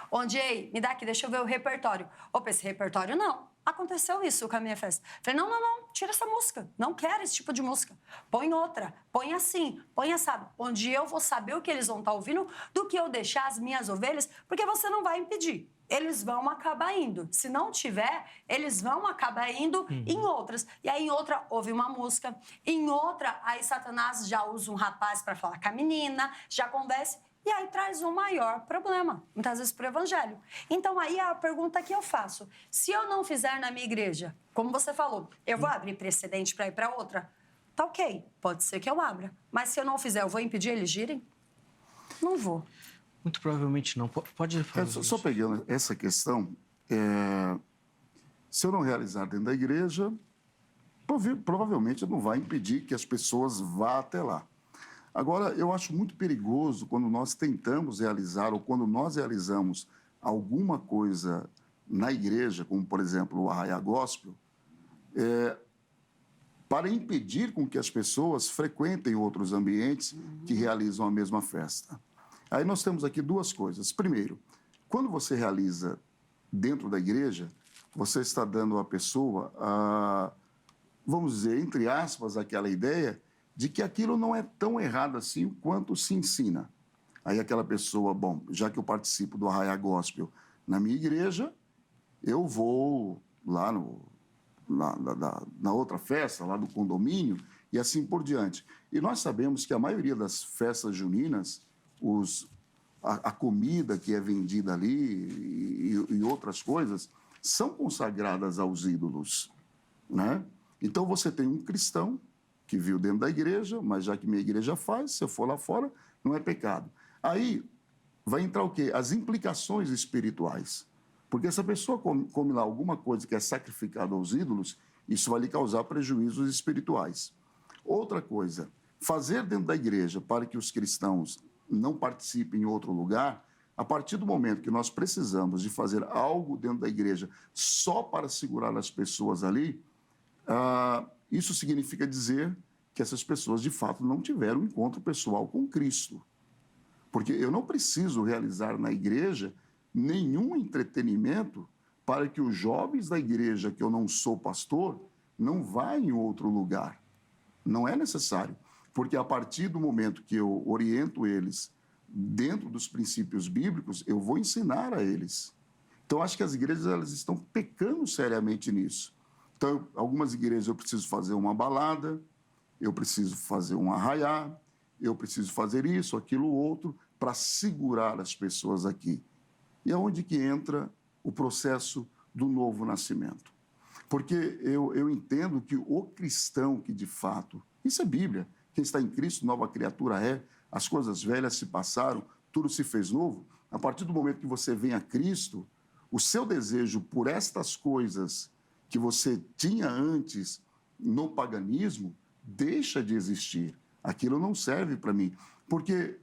Onde, ei, me dá aqui, deixa eu ver o repertório. Opa, esse repertório não. Aconteceu isso com a minha festa. Falei, não, tira essa música. Não quero esse tipo de música. Põe outra, põe assim, põe assado. Onde eu vou saber o que eles vão estar ouvindo do que eu deixar as minhas ovelhas, porque você não vai impedir. Eles vão acabar indo. Se não tiver, eles vão acabar indo em outras. E aí, em outra, ouve uma música. Em outra, aí Satanás já usa um rapaz para falar com a menina, já conversa. E aí traz um maior problema, muitas vezes para o evangelho. Então, aí a pergunta que eu faço. Se eu não fizer na minha igreja, como você falou, eu vou abrir precedente para ir para outra? Tá ok, pode ser que eu abra. Mas se eu não fizer, eu vou impedir eles de irem? Não vou. Muito provavelmente não. Pode falar. Só pegando essa questão, se eu não realizar dentro da igreja, provavelmente não vai impedir que as pessoas vá até lá. Agora, eu acho muito perigoso quando nós tentamos realizar ou quando nós realizamos alguma coisa na igreja, como, por exemplo, o Arraiá Gospel, para impedir com que as pessoas frequentem outros ambientes que realizam a mesma festa. Aí nós temos aqui duas coisas. Primeiro, quando você realiza dentro da igreja, você está dando à pessoa, vamos dizer, entre aspas, aquela ideia de que aquilo não é tão errado assim quanto se ensina. Aí aquela pessoa, bom, já que eu participo do Arraiá Gospel na minha igreja, eu vou lá no na outra festa, lá do condomínio, e assim por diante. E nós sabemos que a maioria das festas juninas, a comida que é vendida ali e outras coisas, são consagradas aos ídolos, né? Então, você tem um cristão que viu dentro da igreja, mas já que minha igreja faz, se eu for lá fora, não é pecado. Aí vai entrar o quê? As implicações espirituais. Porque se a pessoa come lá alguma coisa que é sacrificada aos ídolos, isso vai lhe causar prejuízos espirituais. Outra coisa, fazer dentro da igreja para que os cristãos não participem em outro lugar, a partir do momento que nós precisamos de fazer algo dentro da igreja só para segurar as pessoas ali, isso significa dizer que essas pessoas, de fato, não tiveram um encontro pessoal com Cristo. Porque eu não preciso realizar na igreja nenhum entretenimento para que os jovens da igreja, que eu não sou pastor, não vá em outro lugar. Não é necessário. Porque a partir do momento que eu oriento eles dentro dos princípios bíblicos, eu vou ensinar a eles. Então, acho que as igrejas elas estão pecando seriamente nisso. Então, algumas igrejas eu preciso fazer uma balada, eu preciso fazer um arraiá, eu preciso fazer isso, aquilo, outro, para segurar as pessoas aqui. E é onde que entra o processo do novo nascimento. Porque eu entendo que o cristão que, de fato, isso é Bíblia, quem está em Cristo, nova criatura é, as coisas velhas se passaram, tudo se fez novo. A partir do momento que você vem a Cristo, o seu desejo por estas coisas que você tinha antes no paganismo, deixa de existir. Aquilo não serve para mim, porque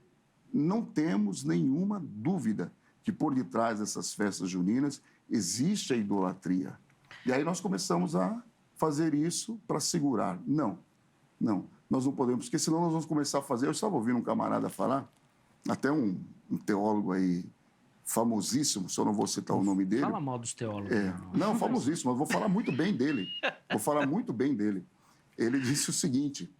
não temos nenhuma dúvida que por detrás dessas festas juninas existe a idolatria. E aí nós começamos a fazer isso para segurar. Não, nós não podemos, porque senão nós vamos começar a fazer... Eu estava ouvindo um camarada falar, até um teólogo aí famosíssimo, só não vou citar o nome dele. Fala mal dos teólogos. Não, famosíssimo, mas vou falar muito bem dele. Ele disse o seguinte,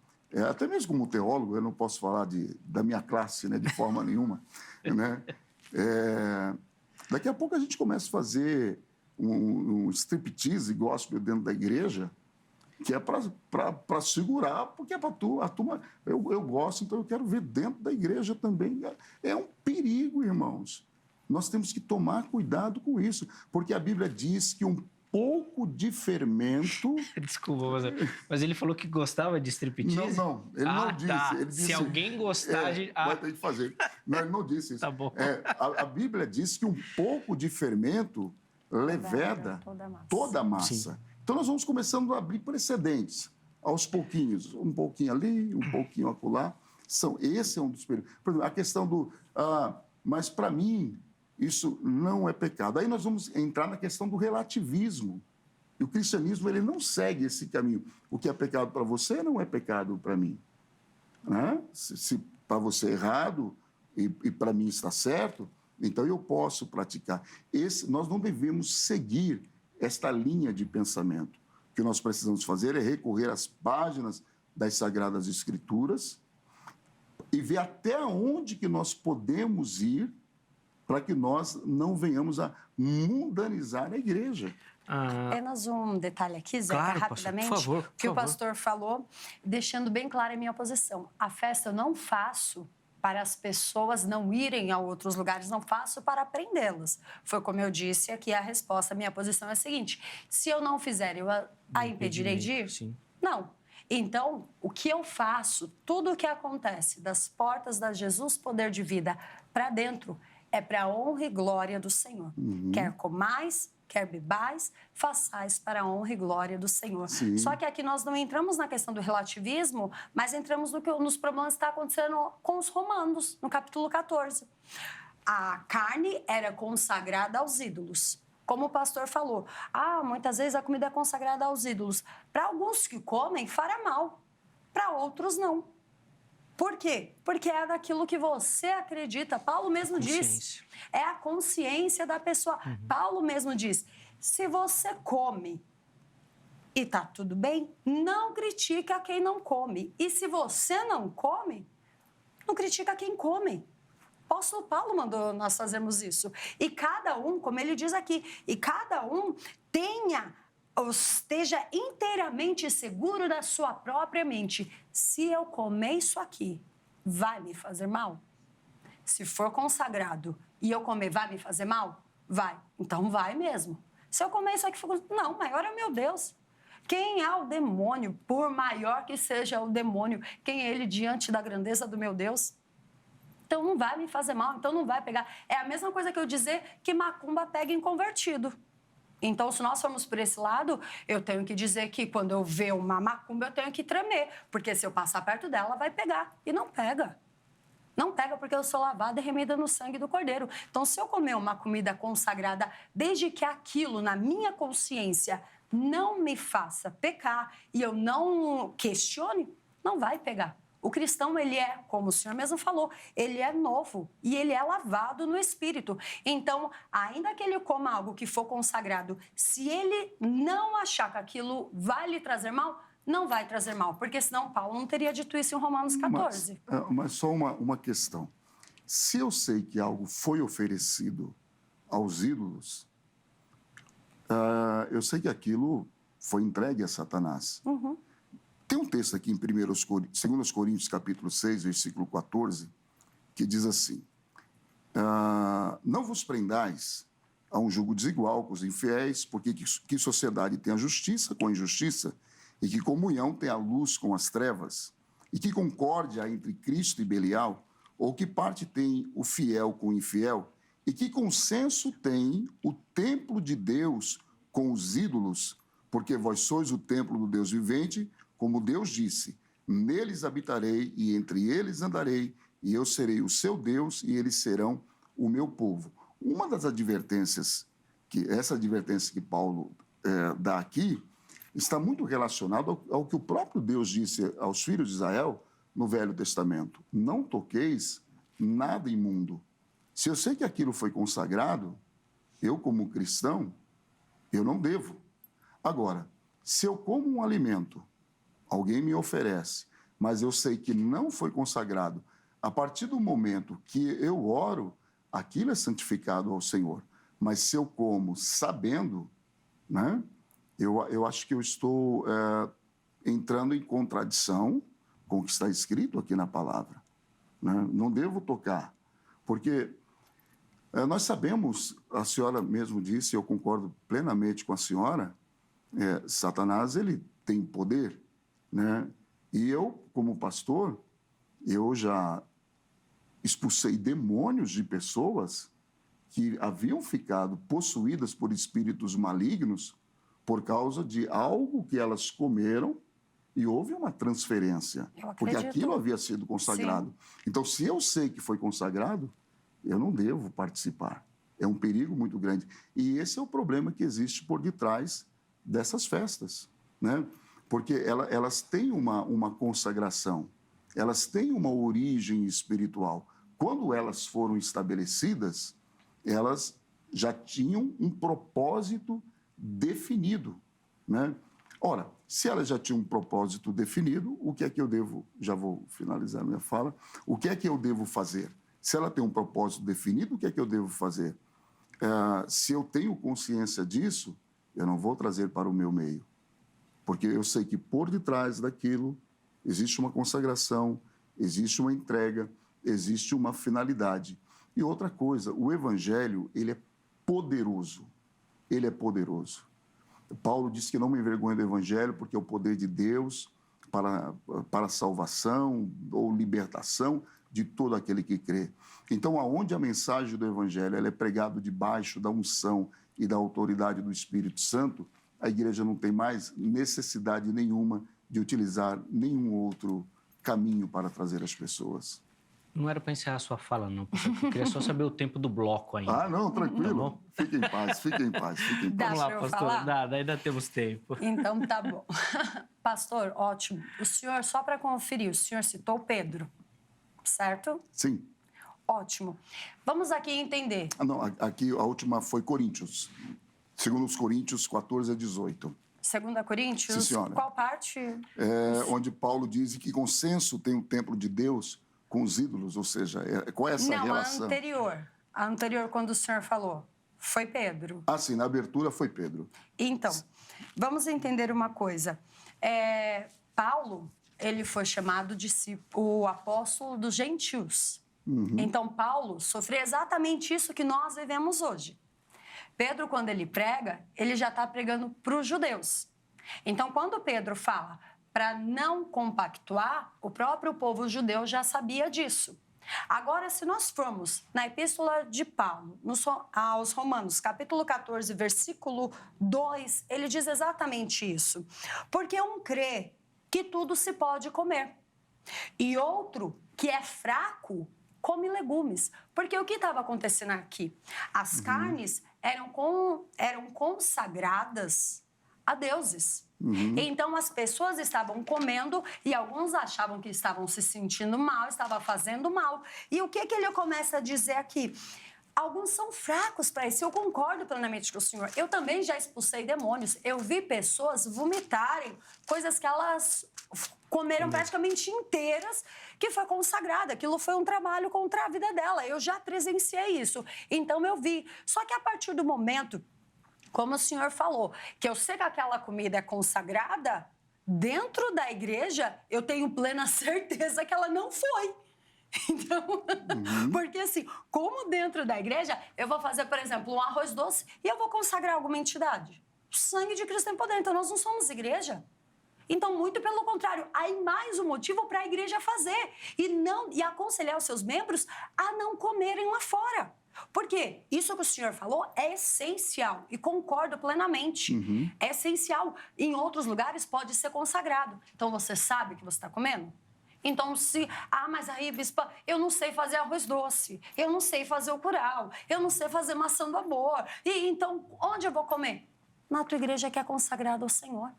até mesmo como teólogo, eu não posso falar da minha classe, né, de forma nenhuma, né? Daqui a pouco a gente começa a fazer um striptease gospel dentro da igreja, que é para segurar, porque é para a turma... Eu gosto, então eu quero ver dentro da igreja também. É um perigo, irmãos. Nós temos que tomar cuidado com isso, porque a Bíblia diz que um pouco de fermento... Desculpa, mas ele falou que gostava de striptease? Não, ele não disse. Tá. Ele disse, se alguém gostar... vai ter que fazer. Não, ele não disse isso. Tá bom. A Bíblia diz que um pouco de fermento leveda toda a massa. Sim. Então, nós vamos começando a abrir precedentes, aos pouquinhos, um pouquinho ali, um pouquinho acolá. Esse é um dos perigos. Por exemplo, a questão do... mas, para mim, isso não é pecado. Aí nós vamos entrar na questão do relativismo. E o cristianismo ele não segue esse caminho. O que é pecado para você não é pecado para mim. Né? Se para você é errado e para mim está certo, então eu posso praticar. Nós não devemos seguir esta linha de pensamento. O que nós precisamos fazer é recorrer às páginas das Sagradas Escrituras e ver até onde que nós podemos ir para que nós não venhamos a mundanizar a igreja. Apenas um detalhe aqui, Zé, claro, rapidamente, pastor, por favor, que o pastor falou, deixando bem clara a minha posição. A festa eu não faço para as pessoas não irem a outros lugares, não faço para prendê-las. Foi como eu disse aqui, a resposta, a minha posição é a seguinte: se eu não fizer, eu a impedirei de ir? Sim. Não. Então, o que eu faço, tudo o que acontece das portas da Jesus Poder de Vida para dentro, é para a honra e glória do Senhor. Quer comais, quer bebais, façais para a honra e glória do Senhor. Sim. Só que aqui nós não entramos na questão do relativismo, mas entramos nos problemas que está acontecendo com os romanos, no capítulo 14. A carne era consagrada aos ídolos. Como o pastor falou, muitas vezes a comida é consagrada aos ídolos. Para alguns que comem, fará mal. Para outros, não. Por quê? Porque é daquilo que você acredita. Paulo mesmo diz. É a consciência da pessoa. Paulo mesmo diz, se você come e tá tudo bem, não critica quem não come. E se você não come, não critica quem come. O apóstolo Paulo mandou nós fazermos isso. E cada um, como ele diz aqui, e cada um tenha esteja inteiramente seguro da sua própria mente. Se eu comer isso aqui, vai me fazer mal? Se for consagrado e eu comer, vai me fazer mal? Vai. Então vai mesmo. Se eu comer isso aqui, não, maior é o meu Deus. Quem é o demônio, por maior que seja o demônio, quem é ele diante da grandeza do meu Deus? Então não vai me fazer mal, então não vai pegar. É a mesma coisa que eu dizer que macumba pega em convertido. Então, se nós formos por esse lado, eu tenho que dizer que quando eu ver uma macumba, eu tenho que tremer. Porque se eu passar perto dela, vai pegar. E não pega. Não pega porque eu sou lavada e remida no sangue do Cordeiro. Então, se eu comer uma comida consagrada, desde que aquilo, na minha consciência, não me faça pecar e eu não questione, não vai pegar. O cristão, ele é, como o senhor mesmo falou, ele é novo e ele é lavado no Espírito. Então, ainda que ele coma algo que for consagrado, se ele não achar que aquilo vai lhe trazer mal, não vai trazer mal, porque senão Paulo não teria dito isso em Romanos 14. Mas só uma questão. Se eu sei que algo foi oferecido aos ídolos, eu sei que aquilo foi entregue a Satanás. Uhum. Tem um texto aqui em 2 Coríntios, capítulo 6, versículo 14, que diz assim: não vos prendais a um jugo desigual com os infiéis, porque que sociedade tem a justiça com a injustiça, e que comunhão tem a luz com as trevas, e que concórdia entre Cristo e Belial, ou que parte tem o fiel com o infiel, e que consenso tem o templo de Deus com os ídolos, porque vós sois o templo do Deus vivente, como Deus disse, neles habitarei e entre eles andarei, e eu serei o seu Deus e eles serão o meu povo. Uma das advertências, essa advertência que Paulo dá aqui, está muito relacionada ao que o próprio Deus disse aos filhos de Israel no Velho Testamento. Não toqueis nada imundo. Se eu sei que aquilo foi consagrado, eu como cristão, eu não devo. Agora, se eu como um alimento, alguém me oferece, mas eu sei que não foi consagrado, a partir do momento que eu oro, aquilo é santificado ao Senhor. Mas se eu como sabendo, né, eu acho que eu estou entrando em contradição com o que está escrito aqui na palavra. Né? Não devo tocar, porque nós sabemos, a senhora mesmo disse, eu concordo plenamente com a senhora, Satanás ele tem poder, né? E eu, como pastor, eu já expulsei demônios de pessoas que haviam ficado possuídas por espíritos malignos por causa de algo que elas comeram e houve uma transferência, porque aquilo havia sido consagrado. Sim. Então, se eu sei que foi consagrado, eu não devo participar. É um perigo muito grande. E esse é o problema que existe por detrás dessas festas, né? Porque elas têm uma consagração, elas têm uma origem espiritual. Quando elas foram estabelecidas, elas já tinham um propósito definido, né? Ora, se elas já tinham um propósito definido, o que é que eu devo, já vou finalizar a minha fala, o que é que eu devo fazer? Se ela tem um propósito definido, o que é que eu devo fazer? Se eu tenho consciência disso, eu não vou trazer para o meu meio, porque eu sei que por detrás daquilo existe uma consagração, existe uma entrega, existe uma finalidade. E outra coisa, o Evangelho, ele é poderoso. Ele é poderoso. Paulo disse que não me envergonho do Evangelho porque é o poder de Deus para a salvação ou libertação de todo aquele que crê. Então, aonde a mensagem do Evangelho ela é pregada debaixo da unção e da autoridade do Espírito Santo, a igreja não tem mais necessidade nenhuma de utilizar nenhum outro caminho para trazer as pessoas. Não era para encerrar a sua fala, não, porque eu queria só saber o tempo do bloco ainda. Não, tranquilo. Tá fique em paz, fique em paz, fique em paz. Vamos lá, pastor. Ainda temos tempo. Então, tá bom. Pastor, ótimo. O senhor, só para conferir, o senhor citou Pedro, certo? Sim. Ótimo. Vamos aqui entender. Não, aqui a última foi Coríntios. Segundo os Coríntios 14 a 18. 2 Coríntios? Sim, senhora. Qual parte? Onde Paulo diz que consenso tem o templo de Deus com os ídolos, ou seja, qual é essa relação? Não, a anterior, quando o senhor falou. Foi Pedro. Ah, sim, na abertura foi Pedro. Então, vamos entender uma coisa. Paulo, ele foi chamado de o apóstolo dos gentios. Então, Paulo sofreu exatamente isso que nós vivemos hoje. Pedro, quando ele prega, ele já está pregando para os judeus. Então, quando Pedro fala para não compactuar, o próprio povo judeu já sabia disso. Agora, se nós formos na epístola de Paulo, aos Romanos, capítulo 14, versículo 2, ele diz exatamente isso. Porque um crê que tudo se pode comer, e outro que é fraco come legumes. Porque o que estava acontecendo aqui? As carnes eram consagradas a deuses. Então, as pessoas estavam comendo e alguns achavam que estavam se sentindo mal, estavam fazendo mal. E o que ele começa a dizer aqui? Alguns são fracos para isso. Eu concordo plenamente com o senhor. Eu também já expulsei demônios. Eu vi pessoas vomitarem coisas que elas comeram praticamente inteiras, que foi consagrada. Aquilo foi um trabalho contra a vida dela. Eu já presenciei isso. Então, eu vi. Só que a partir do momento, como o senhor falou, que eu sei que aquela comida é consagrada, dentro da igreja, eu tenho plena certeza que ela não foi. Então, porque assim, como dentro da igreja, eu vou fazer, por exemplo, um arroz doce e eu vou consagrar alguma entidade. O sangue de Cristo tem poder, então nós não somos igreja. Então, muito pelo contrário, aí mais um motivo para a igreja fazer e aconselhar os seus membros a não comerem lá fora. Porque isso que o senhor falou é essencial e concordo plenamente. É essencial. Em outros lugares pode ser consagrado. Então, você sabe que você está comendo? Então, mas aí, bispa, eu não sei fazer arroz doce, eu não sei fazer o curau, eu não sei fazer maçã do amor. E então, onde eu vou comer? Na tua igreja que é consagrada ao Senhor.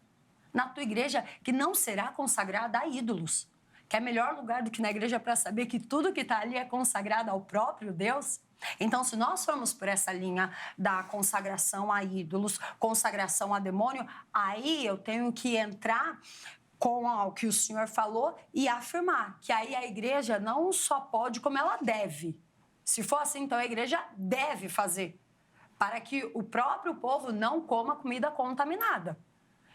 Na tua igreja que não será consagrada a ídolos. Que é melhor lugar do que na igreja para saber que tudo que está ali é consagrado ao próprio Deus. Então, se nós formos por essa linha da consagração a ídolos, consagração a demônio, aí eu tenho que entrar com o que o senhor falou e afirmar que aí a igreja não só pode, como ela deve. Se for assim, então a igreja deve fazer, para que o próprio povo não coma comida contaminada.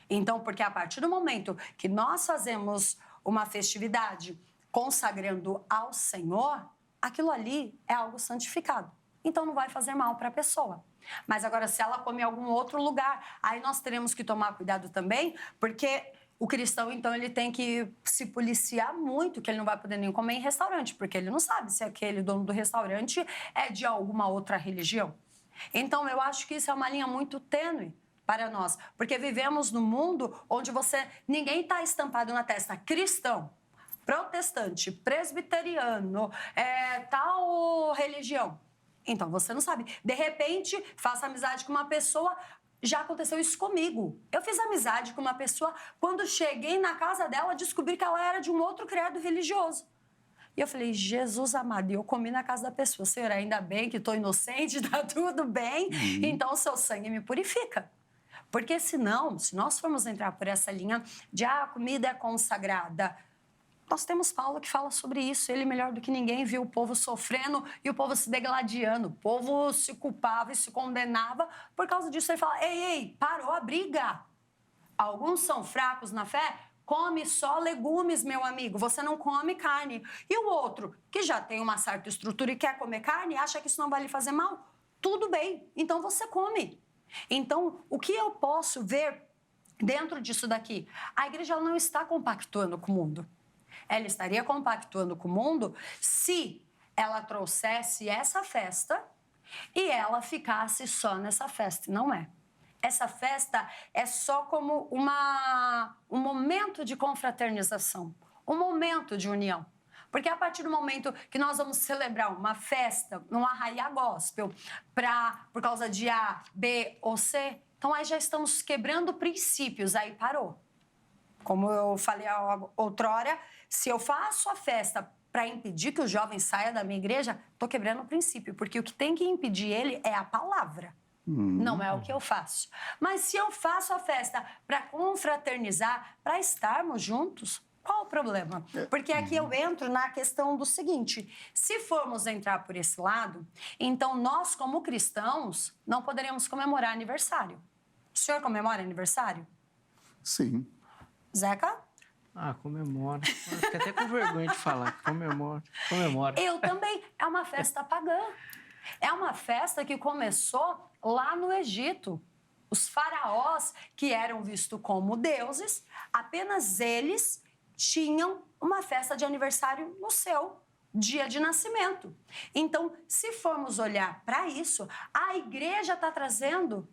Então, porque a partir do momento que nós fazemos uma festividade consagrando ao Senhor, aquilo ali é algo santificado. Então, não vai fazer mal para a pessoa. Mas agora, se ela come em algum outro lugar, aí nós teremos que tomar cuidado também, porque o cristão, então, ele tem que se policiar muito, que ele não vai poder nem comer em restaurante, porque ele não sabe se aquele dono do restaurante é de alguma outra religião. Então, eu acho que isso é uma linha muito tênue para nós, porque vivemos num mundo onde ninguém está estampado na testa cristão, protestante, presbiteriano, tal religião. Então, você não sabe. De repente, faça amizade com uma pessoa. Já aconteceu isso comigo. Eu fiz amizade com uma pessoa, quando cheguei na casa dela, descobri que ela era de um outro credo religioso. E eu falei, Jesus amado, e eu comi na casa da pessoa. Senhor, ainda bem que estou inocente, está tudo bem, então o seu sangue me purifica. Porque senão, se nós formos entrar por essa linha de a comida é consagrada, nós temos Paulo que fala sobre isso. Ele, melhor do que ninguém, viu o povo sofrendo e o povo se degladiando. O povo se culpava e se condenava. Por causa disso, ele fala, ei, parou a briga. Alguns são fracos na fé, come só legumes, meu amigo. Você não come carne. E o outro, que já tem uma certa estrutura e quer comer carne, acha que isso não vai lhe fazer mal? Tudo bem, então você come. Então, o que eu posso ver dentro disso daqui? A igreja não está compactuando com o mundo. Ela estaria compactuando com o mundo se ela trouxesse essa festa e ela ficasse só nessa festa. E não é. Essa festa é só como um momento de confraternização, um momento de união. Porque a partir do momento que nós vamos celebrar uma festa, um arraiá gospel, por causa de A, B ou C, então aí já estamos quebrando princípios, aí parou. Como eu falei outrora, se eu faço a festa para impedir que o jovem saia da minha igreja, estou quebrando o princípio, porque o que tem que impedir ele é a palavra. Não é o que eu faço. Mas se eu faço a festa para confraternizar, para estarmos juntos, Qual o problema? Porque aqui eu entro na questão do seguinte: se formos entrar por esse lado, então nós, como cristãos, não poderíamos comemorar aniversário. O senhor comemora aniversário? Sim. Zeca? Ah, comemora. Eu fico até com vergonha de falar. Comemora. Eu também. É uma festa pagã. É uma festa que começou lá no Egito. Os faraós, que eram vistos como deuses, apenas eles tinham uma festa de aniversário no seu dia de nascimento. Então, se formos olhar para isso, a igreja está trazendo...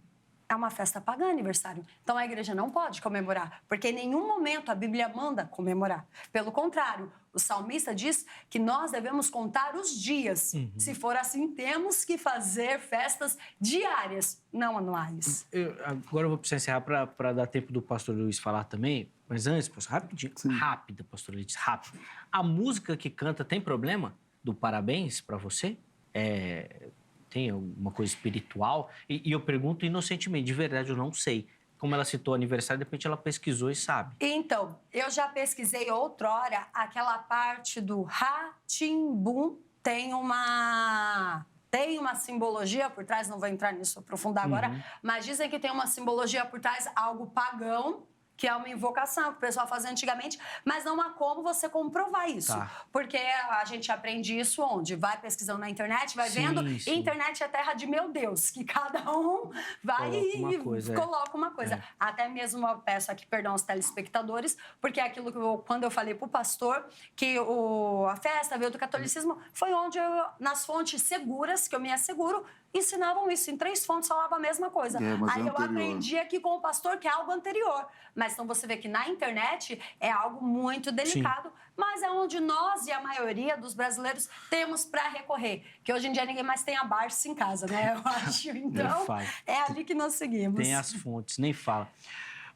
É uma festa pagã aniversário. Então, a igreja não pode comemorar, porque em nenhum momento a Bíblia manda comemorar. Pelo contrário, o salmista diz que nós devemos contar os dias. Se for assim, temos que fazer festas diárias, não anuais. Agora eu vou precisar encerrar para dar tempo do pastor Luiz falar também. Mas antes, pastor, rapidinho. Sim. Rápida, pastor Luiz, rápido. A música que canta tem problema do parabéns para você? Tem alguma coisa espiritual? E eu pergunto inocentemente, de verdade, eu não sei. Como ela citou aniversário, de repente ela pesquisou e sabe. Então, eu já pesquisei outrora aquela parte do Rá-Tim-Bum, tem uma simbologia por trás, não vou entrar nisso, aprofundar agora, mas dizem que tem uma simbologia por trás, algo pagão, que é uma invocação que o pessoal fazia antigamente, mas não há como você comprovar isso. Tá. Porque a gente aprende isso onde? Vai pesquisando na internet, vai vendo. Sim. E internet é terra de meu Deus, que cada um vai coloca uma coisa. Até mesmo eu peço aqui perdão aos telespectadores, porque é aquilo que quando eu falei pro pastor, que a festa veio do catolicismo, foi onde nas fontes seguras, que eu me asseguro, ensinavam isso. Em 3 fontes falava a mesma coisa. Aí eu aprendi aqui com o pastor que é algo anterior. Mas então você vê que na internet é algo muito delicado, mas é onde nós e a maioria dos brasileiros temos para recorrer. Que hoje em dia ninguém mais tem a Barça em casa, né? Eu acho. Então, é ali que nós seguimos. Tem as fontes, nem fala.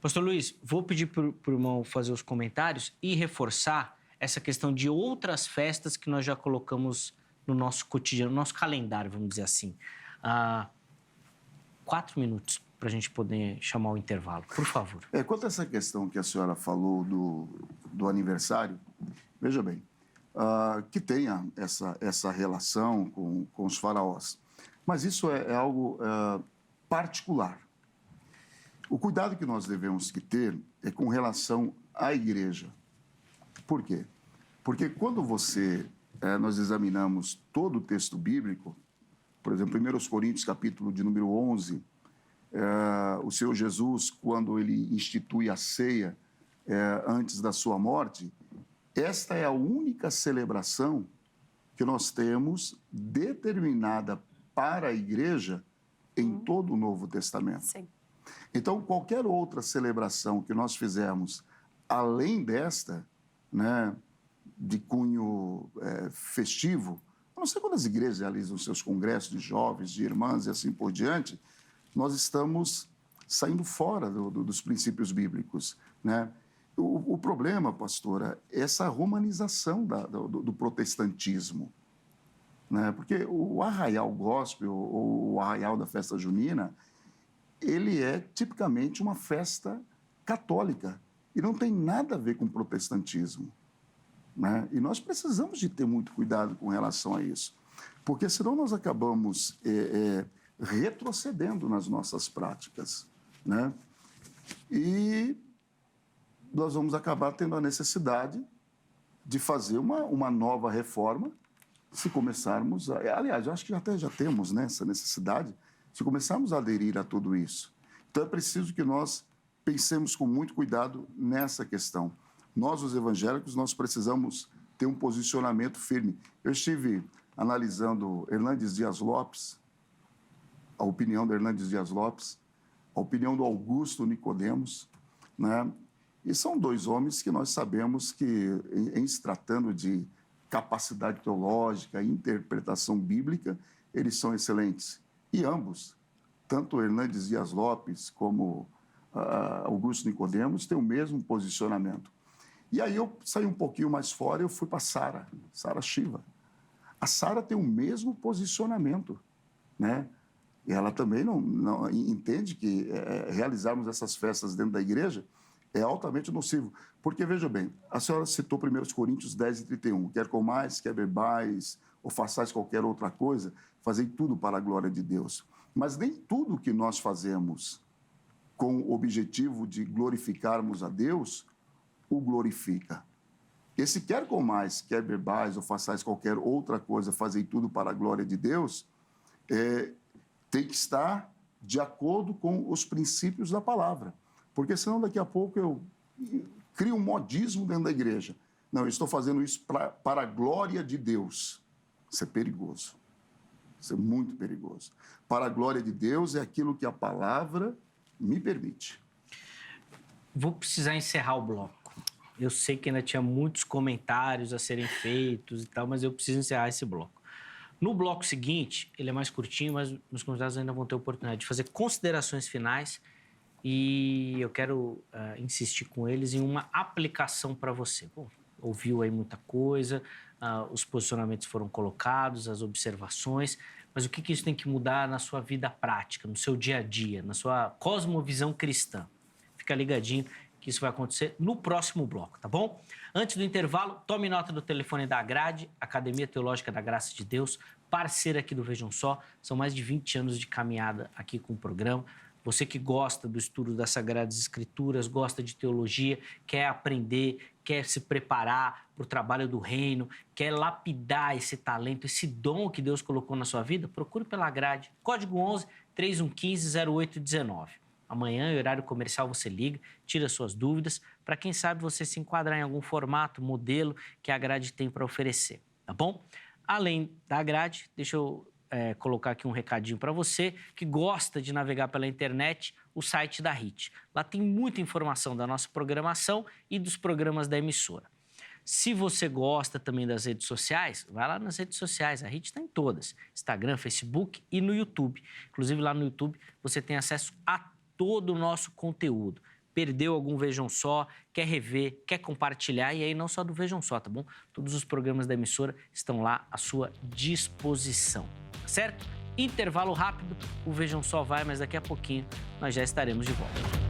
Pastor Luiz, vou pedir para o irmão fazer os comentários e reforçar essa questão de outras festas que nós já colocamos no nosso cotidiano, no nosso calendário, vamos dizer assim. 4 minutos para a gente poder chamar o intervalo, por favor. Quanto a essa questão que a senhora falou do aniversário, veja bem, que tenha essa relação com os faraós. Mas isso é algo particular. O cuidado que nós devemos ter é com relação à igreja. Por quê? Porque quando nós examinamos todo o texto bíblico, por exemplo, 1 Coríntios, capítulo de número 11, o Senhor Jesus, quando ele institui a ceia antes da sua morte, esta é a única celebração que nós temos determinada para a igreja em todo o Novo Testamento. Sim. Então, qualquer outra celebração que nós fizermos além desta, né, de cunho festivo, a não ser quando as igrejas realizam seus congressos de jovens, de irmãs e assim por diante, nós estamos saindo fora dos princípios bíblicos, né? O problema, pastora, é essa romanização do protestantismo, né? Porque o arraial gospel, ou o arraial da festa junina, ele é tipicamente uma festa católica e não tem nada a ver com protestantismo, né? E nós precisamos de ter muito cuidado com relação a isso, porque senão nós acabamos retrocedendo nas nossas práticas, né? E nós vamos acabar tendo a necessidade de fazer uma nova reforma se começarmos aliás, eu acho que até já temos, né, essa necessidade, se começarmos a aderir a tudo isso. Então é preciso que nós pensemos com muito cuidado nessa questão. Nós, os evangélicos, nós precisamos ter um posicionamento firme. Eu estive analisando Hernandes Dias Lopes, a opinião de Hernandes Dias Lopes, a opinião do Augusto Nicodemos, né? E são 2 homens que nós sabemos que, em se tratando de capacidade teológica e interpretação bíblica, eles são excelentes. E ambos, tanto Hernandes Dias Lopes como Augusto Nicodemos, têm o mesmo posicionamento. E aí eu saí um pouquinho mais fora e eu fui para Sara Shiva. A Sara tem o mesmo posicionamento, né? E ela também não entende que realizarmos essas festas dentro da igreja É altamente nocivo. Porque, veja bem, a senhora citou 1 Coríntios 10:31. Quer comais, quer bebais, ou façais qualquer outra coisa, fazei tudo para a glória de Deus. Mas nem tudo que nós fazemos com o objetivo de glorificarmos a Deus, o glorifica. Esse quer comais, quer bebais, ou façais qualquer outra coisa, fazei tudo para a glória de Deus, tem que estar de acordo com os princípios da palavra. Porque senão daqui a pouco eu crio um modismo dentro da igreja. Não, eu estou fazendo isso para a glória de Deus. Isso é perigoso. Isso é muito perigoso. Para a glória de Deus é aquilo que a palavra me permite. Vou precisar encerrar o bloco. Eu sei que ainda tinha muitos comentários a serem feitos e tal, mas eu preciso encerrar esse bloco. No bloco seguinte, ele é mais curtinho, mas os convidados ainda vão ter a oportunidade de fazer considerações finais e eu quero insistir com eles em uma aplicação para você. Bom, ouviu aí muita coisa, os posicionamentos foram colocados, as observações, mas o que isso tem que mudar na sua vida prática, no seu dia a dia, na sua cosmovisão cristã? Fica ligadinho que isso vai acontecer no próximo bloco, tá bom? Antes do intervalo, tome nota do telefone da Agrade, Academia Teológica da Graça de Deus, parceira aqui do Vejam Só. São mais de 20 anos de caminhada aqui com o programa. Você que gosta do estudo das Sagradas Escrituras, gosta de teologia, quer aprender, quer se preparar para o trabalho do reino, quer lapidar esse talento, esse dom que Deus colocou na sua vida, procure pela Grade. Código 11 3115 0819. Amanhã, em horário comercial, você liga, tira suas dúvidas, para quem sabe você se enquadrar em algum formato, modelo que a Grade tem para oferecer, tá bom? Além da Grade, deixa eu colocar aqui um recadinho para você que gosta de navegar pela internet, o site da HIT. Lá tem muita informação da nossa programação e dos programas da emissora. Se você gosta também das redes sociais, vai lá nas redes sociais, a HIT está em todas, Instagram, Facebook e no YouTube. Inclusive lá no YouTube você tem acesso a todo o nosso conteúdo. Perdeu algum Vejam Só, quer rever, quer compartilhar, e aí não só do Vejam Só, tá bom? Todos os programas da emissora estão lá à sua disposição, certo? Intervalo rápido, o Vejam Só vai, mas daqui a pouquinho nós já estaremos de volta.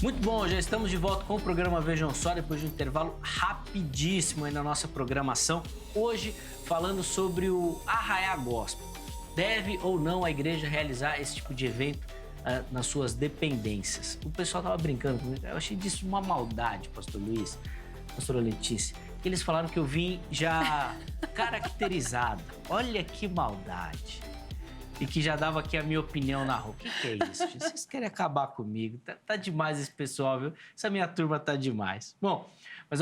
Muito bom, já estamos de volta com o programa Vejam Só, depois de um intervalo rapidíssimo aí na nossa programação. Hoje, falando sobre o Arraiá Gospel. Deve ou não a igreja realizar esse tipo de evento nas suas dependências? O pessoal estava brincando comigo, eu achei disso uma maldade, pastor Luiz, pastora Letícia. Eles falaram que eu vim já caracterizado. Olha que maldade. E que já dava aqui a minha opinião na rua. O que é isso, gente? Vocês querem acabar comigo? Tá demais esse pessoal, viu? Essa minha turma tá demais. Bom, mas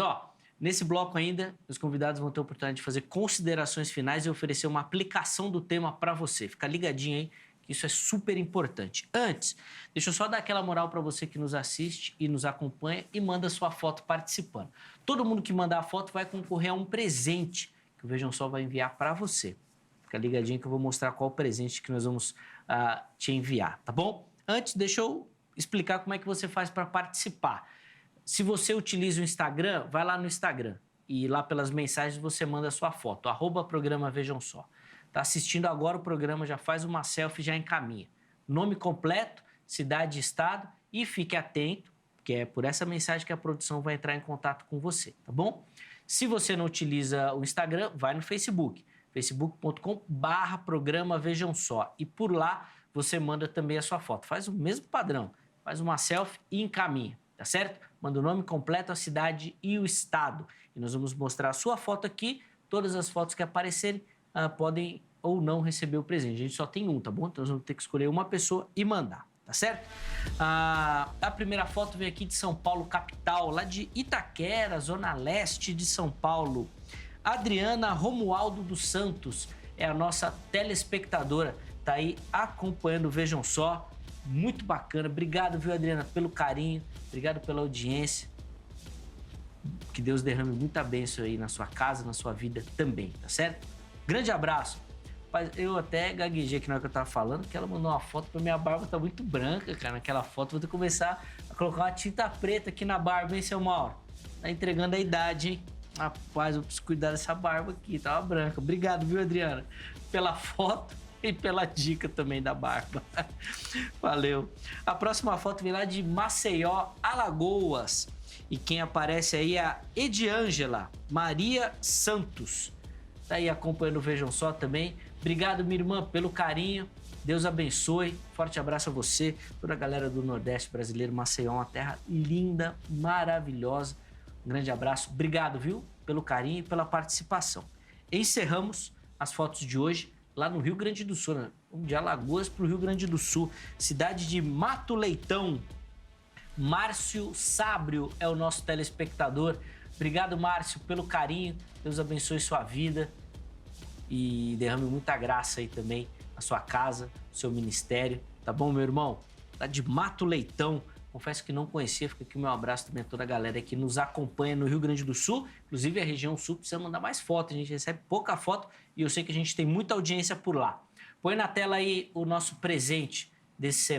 nesse bloco ainda, os convidados vão ter a oportunidade de fazer considerações finais e oferecer uma aplicação do tema para você. Fica ligadinho aí, que isso é super importante. Antes, deixa eu só dar aquela moral para você que nos assiste e nos acompanha e manda sua foto participando. Todo mundo que mandar a foto vai concorrer a um presente que o Vejam Só vai enviar para você. Fica ligadinho que eu vou mostrar qual presente que nós vamos te enviar, tá bom? Antes, deixa eu explicar como é que você faz para participar. Se você utiliza o Instagram, vai lá no Instagram e lá pelas mensagens você manda a sua foto, @programa Vejam Só. Tá assistindo agora o programa, já faz uma selfie, já encaminha. Nome completo, cidade e estado e fique atento, que é por essa mensagem que a produção vai entrar em contato com você, tá bom? Se você não utiliza o Instagram, vai no Facebook. facebook.com/programa Vejam Só. E por lá você manda também a sua foto. Faz o mesmo padrão. Faz uma selfie e encaminha, tá certo? Manda o nome completo, a cidade e o estado. E nós vamos mostrar a sua foto aqui. Todas as fotos que aparecerem podem ou não receber o presente. A gente só tem um, tá bom? Então nós vamos ter que escolher uma pessoa e mandar, tá certo? A primeira foto vem aqui de São Paulo, capital, lá de Itaquera, zona leste de São Paulo. Adriana Romualdo dos Santos é a nossa telespectadora, tá aí acompanhando o Vejam Só. muito bacana. Obrigado, viu, Adriana, pelo carinho. Obrigado pela audiência. Que Deus derrame muita bênção aí na sua casa, na sua vida também, tá certo? Grande abraço. Mas eu até gaguejei aqui na hora que eu tava falando, que ela mandou uma foto pra minha barba tá muito branca, cara. Naquela foto, vou ter que começar a colocar uma tinta preta aqui na barba, hein, seu Mauro? Tá entregando a idade, hein? Rapaz, eu preciso cuidar dessa barba aqui, tava branca. Obrigado, viu, Adriana? Pela foto e pela dica também da barba. Valeu. A próxima foto vem lá de Maceió, Alagoas. E quem aparece aí é a Ediângela Maria Santos. Tá aí acompanhando o Vejam Só também. Obrigado, minha irmã, pelo carinho. Deus abençoe. Forte abraço a você, toda a galera do Nordeste brasileiro. Maceió, uma terra linda, maravilhosa. Um grande abraço. Obrigado, viu, pelo carinho e pela participação. Encerramos as fotos de hoje lá no Rio Grande do Sul, né? De Alagoas para o Rio Grande do Sul. Cidade de Mato Leitão. Márcio Sábrio é o nosso telespectador. Obrigado, Márcio, pelo carinho. Deus abençoe sua vida e derrame muita graça aí também na sua casa, no seu ministério. Tá bom, meu irmão? Tá de Mato Leitão. Confesso que não conhecia. Fica aqui o meu abraço também a toda a galera que nos acompanha no Rio Grande do Sul. Inclusive, a região sul precisa mandar mais fotos. A gente recebe pouca foto e eu sei que a gente tem muita audiência por lá. Põe na tela aí o nosso presente desse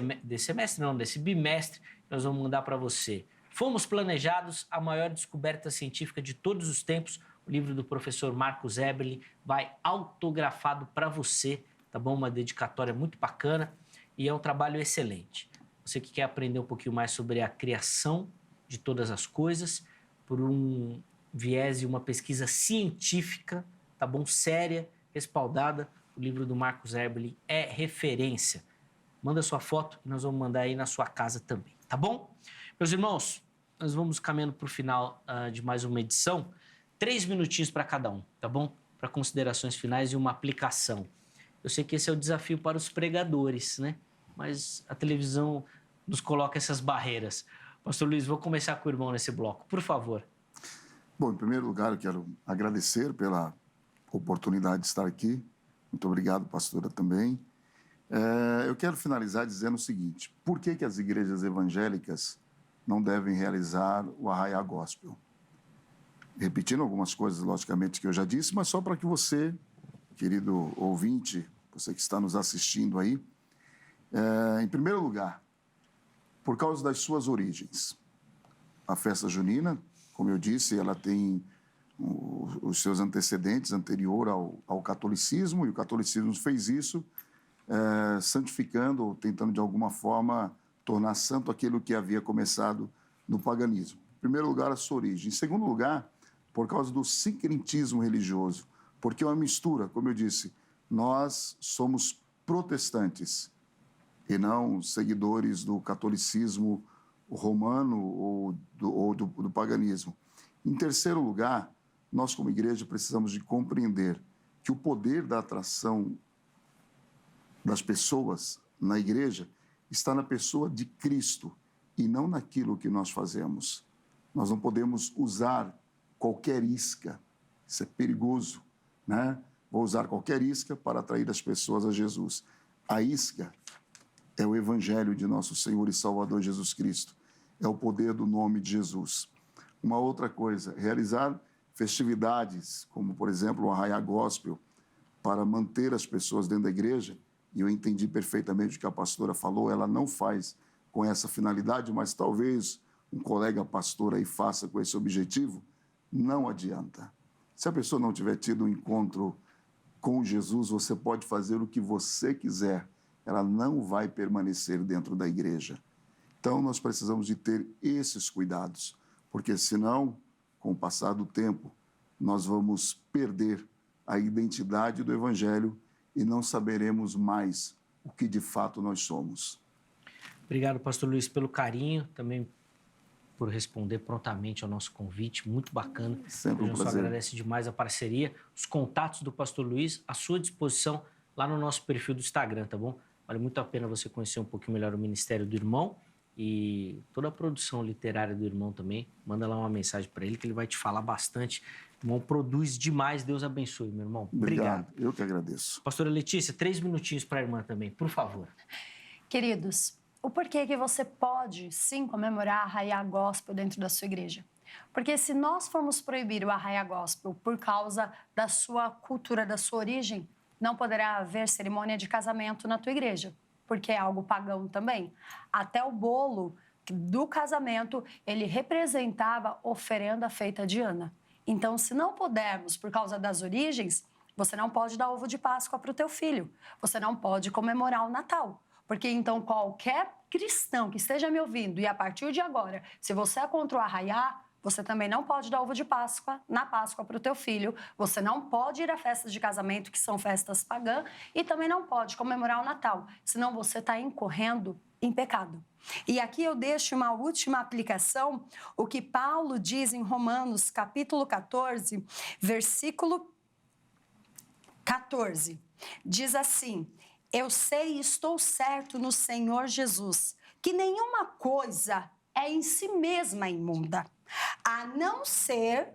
bimestre. Nós vamos mandar para você. Fomos Planejados, a maior descoberta científica de todos os tempos. O livro do professor Marcos Eberle vai autografado para você, tá bom? Uma dedicatória muito bacana e é um trabalho excelente. Você que quer aprender um pouquinho mais sobre a criação de todas as coisas, por um viés e uma pesquisa científica, tá bom? Séria, respaldada, o livro do Marcos Eberle é referência. Manda sua foto e nós vamos mandar aí na sua casa também, tá bom? Meus irmãos, nós vamos caminhando para o final de mais uma edição. 3 minutinhos para cada um, tá bom? Para considerações finais e uma aplicação. Eu sei que esse é o desafio para os pregadores, né? Mas a televisão nos coloca essas barreiras. Pastor Luiz, vou começar com o irmão nesse bloco, por favor. Bom, em primeiro lugar, eu quero agradecer pela oportunidade de estar aqui. Muito obrigado, pastora, também. Eu quero finalizar dizendo o seguinte: por que as igrejas evangélicas não devem realizar o Arraiá Gospel? Repetindo algumas coisas, logicamente, que eu já disse, mas só para que você, querido ouvinte, você que está nos assistindo aí, em primeiro lugar, por causa das suas origens. A festa junina, como eu disse, ela tem os seus antecedentes anterior ao catolicismo, e o catolicismo fez isso santificando ou tentando, de alguma forma, tornar santo aquilo que havia começado no paganismo. Em primeiro lugar, a sua origem. Em segundo lugar, por causa do sincretismo religioso, porque é uma mistura, como eu disse, nós somos protestantes e não seguidores do catolicismo romano ou do paganismo. Em terceiro lugar, nós como igreja precisamos de compreender que o poder da atração das pessoas na igreja está na pessoa de Cristo e não naquilo que nós fazemos. Nós não podemos usar qualquer isca, isso é perigoso, né? Vou usar qualquer isca para atrair as pessoas a Jesus. A isca é o evangelho de nosso Senhor e Salvador Jesus Cristo, é o poder do nome de Jesus. Uma outra coisa, realizar festividades, como por exemplo o Arraiá Gospel, para manter as pessoas dentro da igreja, e eu entendi perfeitamente o que a pastora falou, ela não faz com essa finalidade, mas talvez um colega pastor aí faça com esse objetivo, não adianta. Se a pessoa não tiver tido um encontro com Jesus, você pode fazer o que você quiser, ela não vai permanecer dentro da igreja. Então, nós precisamos de ter esses cuidados, porque senão, com o passar do tempo, nós vamos perder a identidade do Evangelho e não saberemos mais o que de fato nós somos. Obrigado, pastor Luiz, pelo carinho, também por responder prontamente ao nosso convite, muito bacana. Sempre um prazer. A gente só agradece demais a parceria, os contatos do pastor Luiz à sua disposição lá no nosso perfil do Instagram, tá bom? Vale muito a pena você conhecer um pouquinho melhor o ministério do irmão e toda a produção literária do irmão também. Manda lá uma mensagem para ele que ele vai te falar bastante. O irmão produz demais, Deus abençoe, meu irmão. Obrigado. Eu que agradeço. Pastora Letícia, 3 minutinhos para a irmã também, por favor. Queridos, o porquê que você pode, sim, comemorar Arraiá Gospel dentro da sua igreja. Porque se nós formos proibir o Arraiá Gospel por causa da sua cultura, da sua origem, não poderá haver cerimônia de casamento na tua igreja, porque é algo pagão também. Até o bolo do casamento, ele representava oferenda feita de Ana. Então, se não pudermos, por causa das origens, você não pode dar ovo de Páscoa para o teu filho. Você não pode comemorar o Natal. Porque, então, qualquer cristão que esteja me ouvindo, e a partir de agora, se você é contra o Arraiá, você também não pode dar ovo de Páscoa na Páscoa para o teu filho. Você não pode ir a festas de casamento, que são festas pagãs, e também não pode comemorar o Natal, senão você está incorrendo em pecado. E aqui eu deixo uma última aplicação, o que Paulo diz em Romanos, capítulo 14, versículo 14. Diz assim: eu sei e estou certo no Senhor Jesus, que nenhuma coisa é em si mesma imunda, a não ser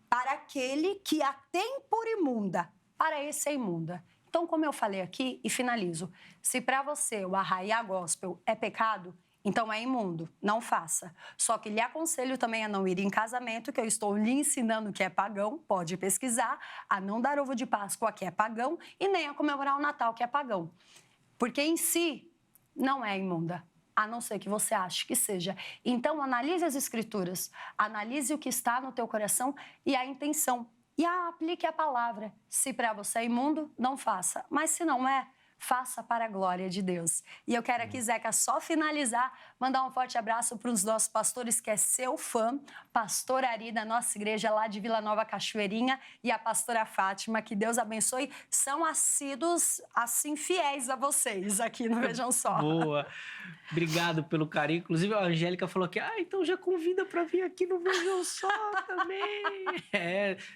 para aquele que a tem por imunda. Para esse é imunda. Então, como eu falei aqui e finalizo, se para você o Arraiá Gospel é pecado, então é imundo, não faça. Só que lhe aconselho também a não ir em casamento, que eu estou lhe ensinando que é pagão, pode pesquisar, a não dar ovo de Páscoa, que é pagão, e nem a comemorar o Natal, que é pagão. Porque em si não é imunda, a não ser que você ache que seja. Então, analise as Escrituras, analise o que está no teu coração e a intenção. E aplique a palavra. Se para você é imundo, não faça. Mas se não é, faça para a glória de Deus. E eu quero aqui, Zeca, só finalizar, mandar um forte abraço para os nossos pastores, que é seu fã, pastor Ari, da nossa igreja lá de Vila Nova Cachoeirinha, e a pastora Fátima, que Deus abençoe, são assíduos, assim, fiéis a vocês aqui no Vejam Só. Boa. Obrigado pelo carinho. Inclusive, a Angélica falou que, então já convida para vir aqui no Vejam Só também.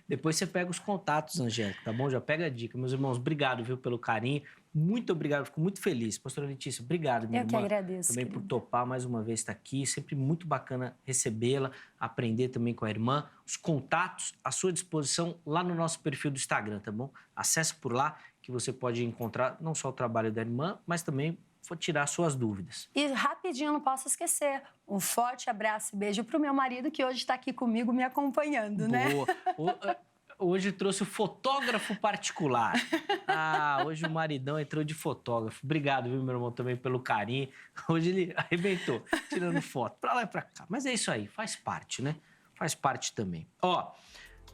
Depois você pega os contatos, Angélica, tá bom? Já pega a dica. Meus irmãos, obrigado, viu, pelo carinho. Muito obrigado, fico muito feliz. Pastora Letícia, obrigado, minha irmã. Eu que agradeço, também querido, por topar mais uma vez estar aqui. Sempre muito bacana recebê-la, aprender também com a irmã. Os contatos à sua disposição lá no nosso perfil do Instagram, tá bom? Acesse por lá que você pode encontrar não só o trabalho da irmã, mas também tirar suas dúvidas. E rapidinho, não posso esquecer, um forte abraço e beijo para o meu marido, que hoje está aqui comigo me acompanhando, né? Boa. Hoje trouxe o fotógrafo particular. Hoje o maridão entrou de fotógrafo. Obrigado, viu, meu irmão, também pelo carinho. Hoje ele arrebentou, tirando foto pra lá e pra cá. Mas é isso aí, faz parte, né? Faz parte também.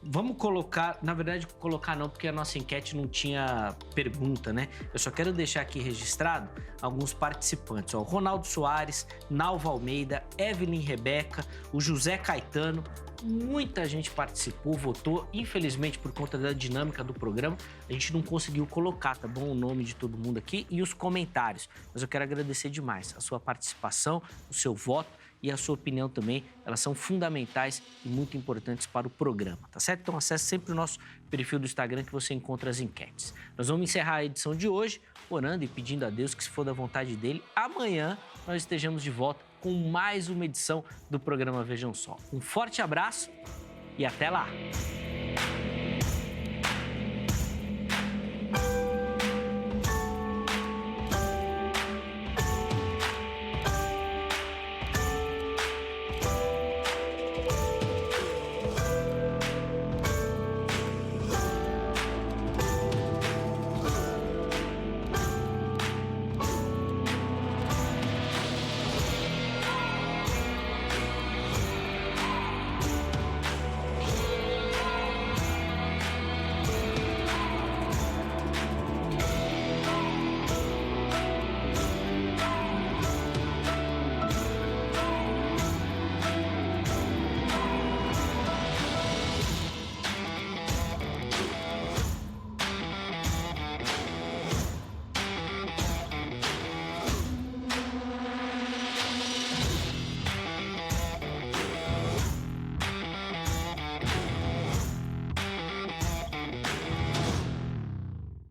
Vamos colocar... Na verdade, colocar não, porque a nossa enquete não tinha pergunta, né? Eu só quero deixar aqui registrado alguns participantes. O Ronaldo Soares, Nalva Almeida, Evelyn Rebeca, o José Caetano. Muita gente participou, votou. Infelizmente, por conta da dinâmica do programa, a gente não conseguiu colocar, tá bom? O nome de todo mundo aqui e os comentários. Mas eu quero agradecer demais a sua participação, o seu voto e a sua opinião também. Elas são fundamentais e muito importantes para o programa, tá certo? Então acesse sempre o nosso perfil do Instagram que você encontra as enquetes. Nós vamos encerrar a edição de hoje orando e pedindo a Deus que, se for da vontade dele, amanhã nós estejamos de volta com mais uma edição do programa Vejam Só. Um forte abraço e até lá!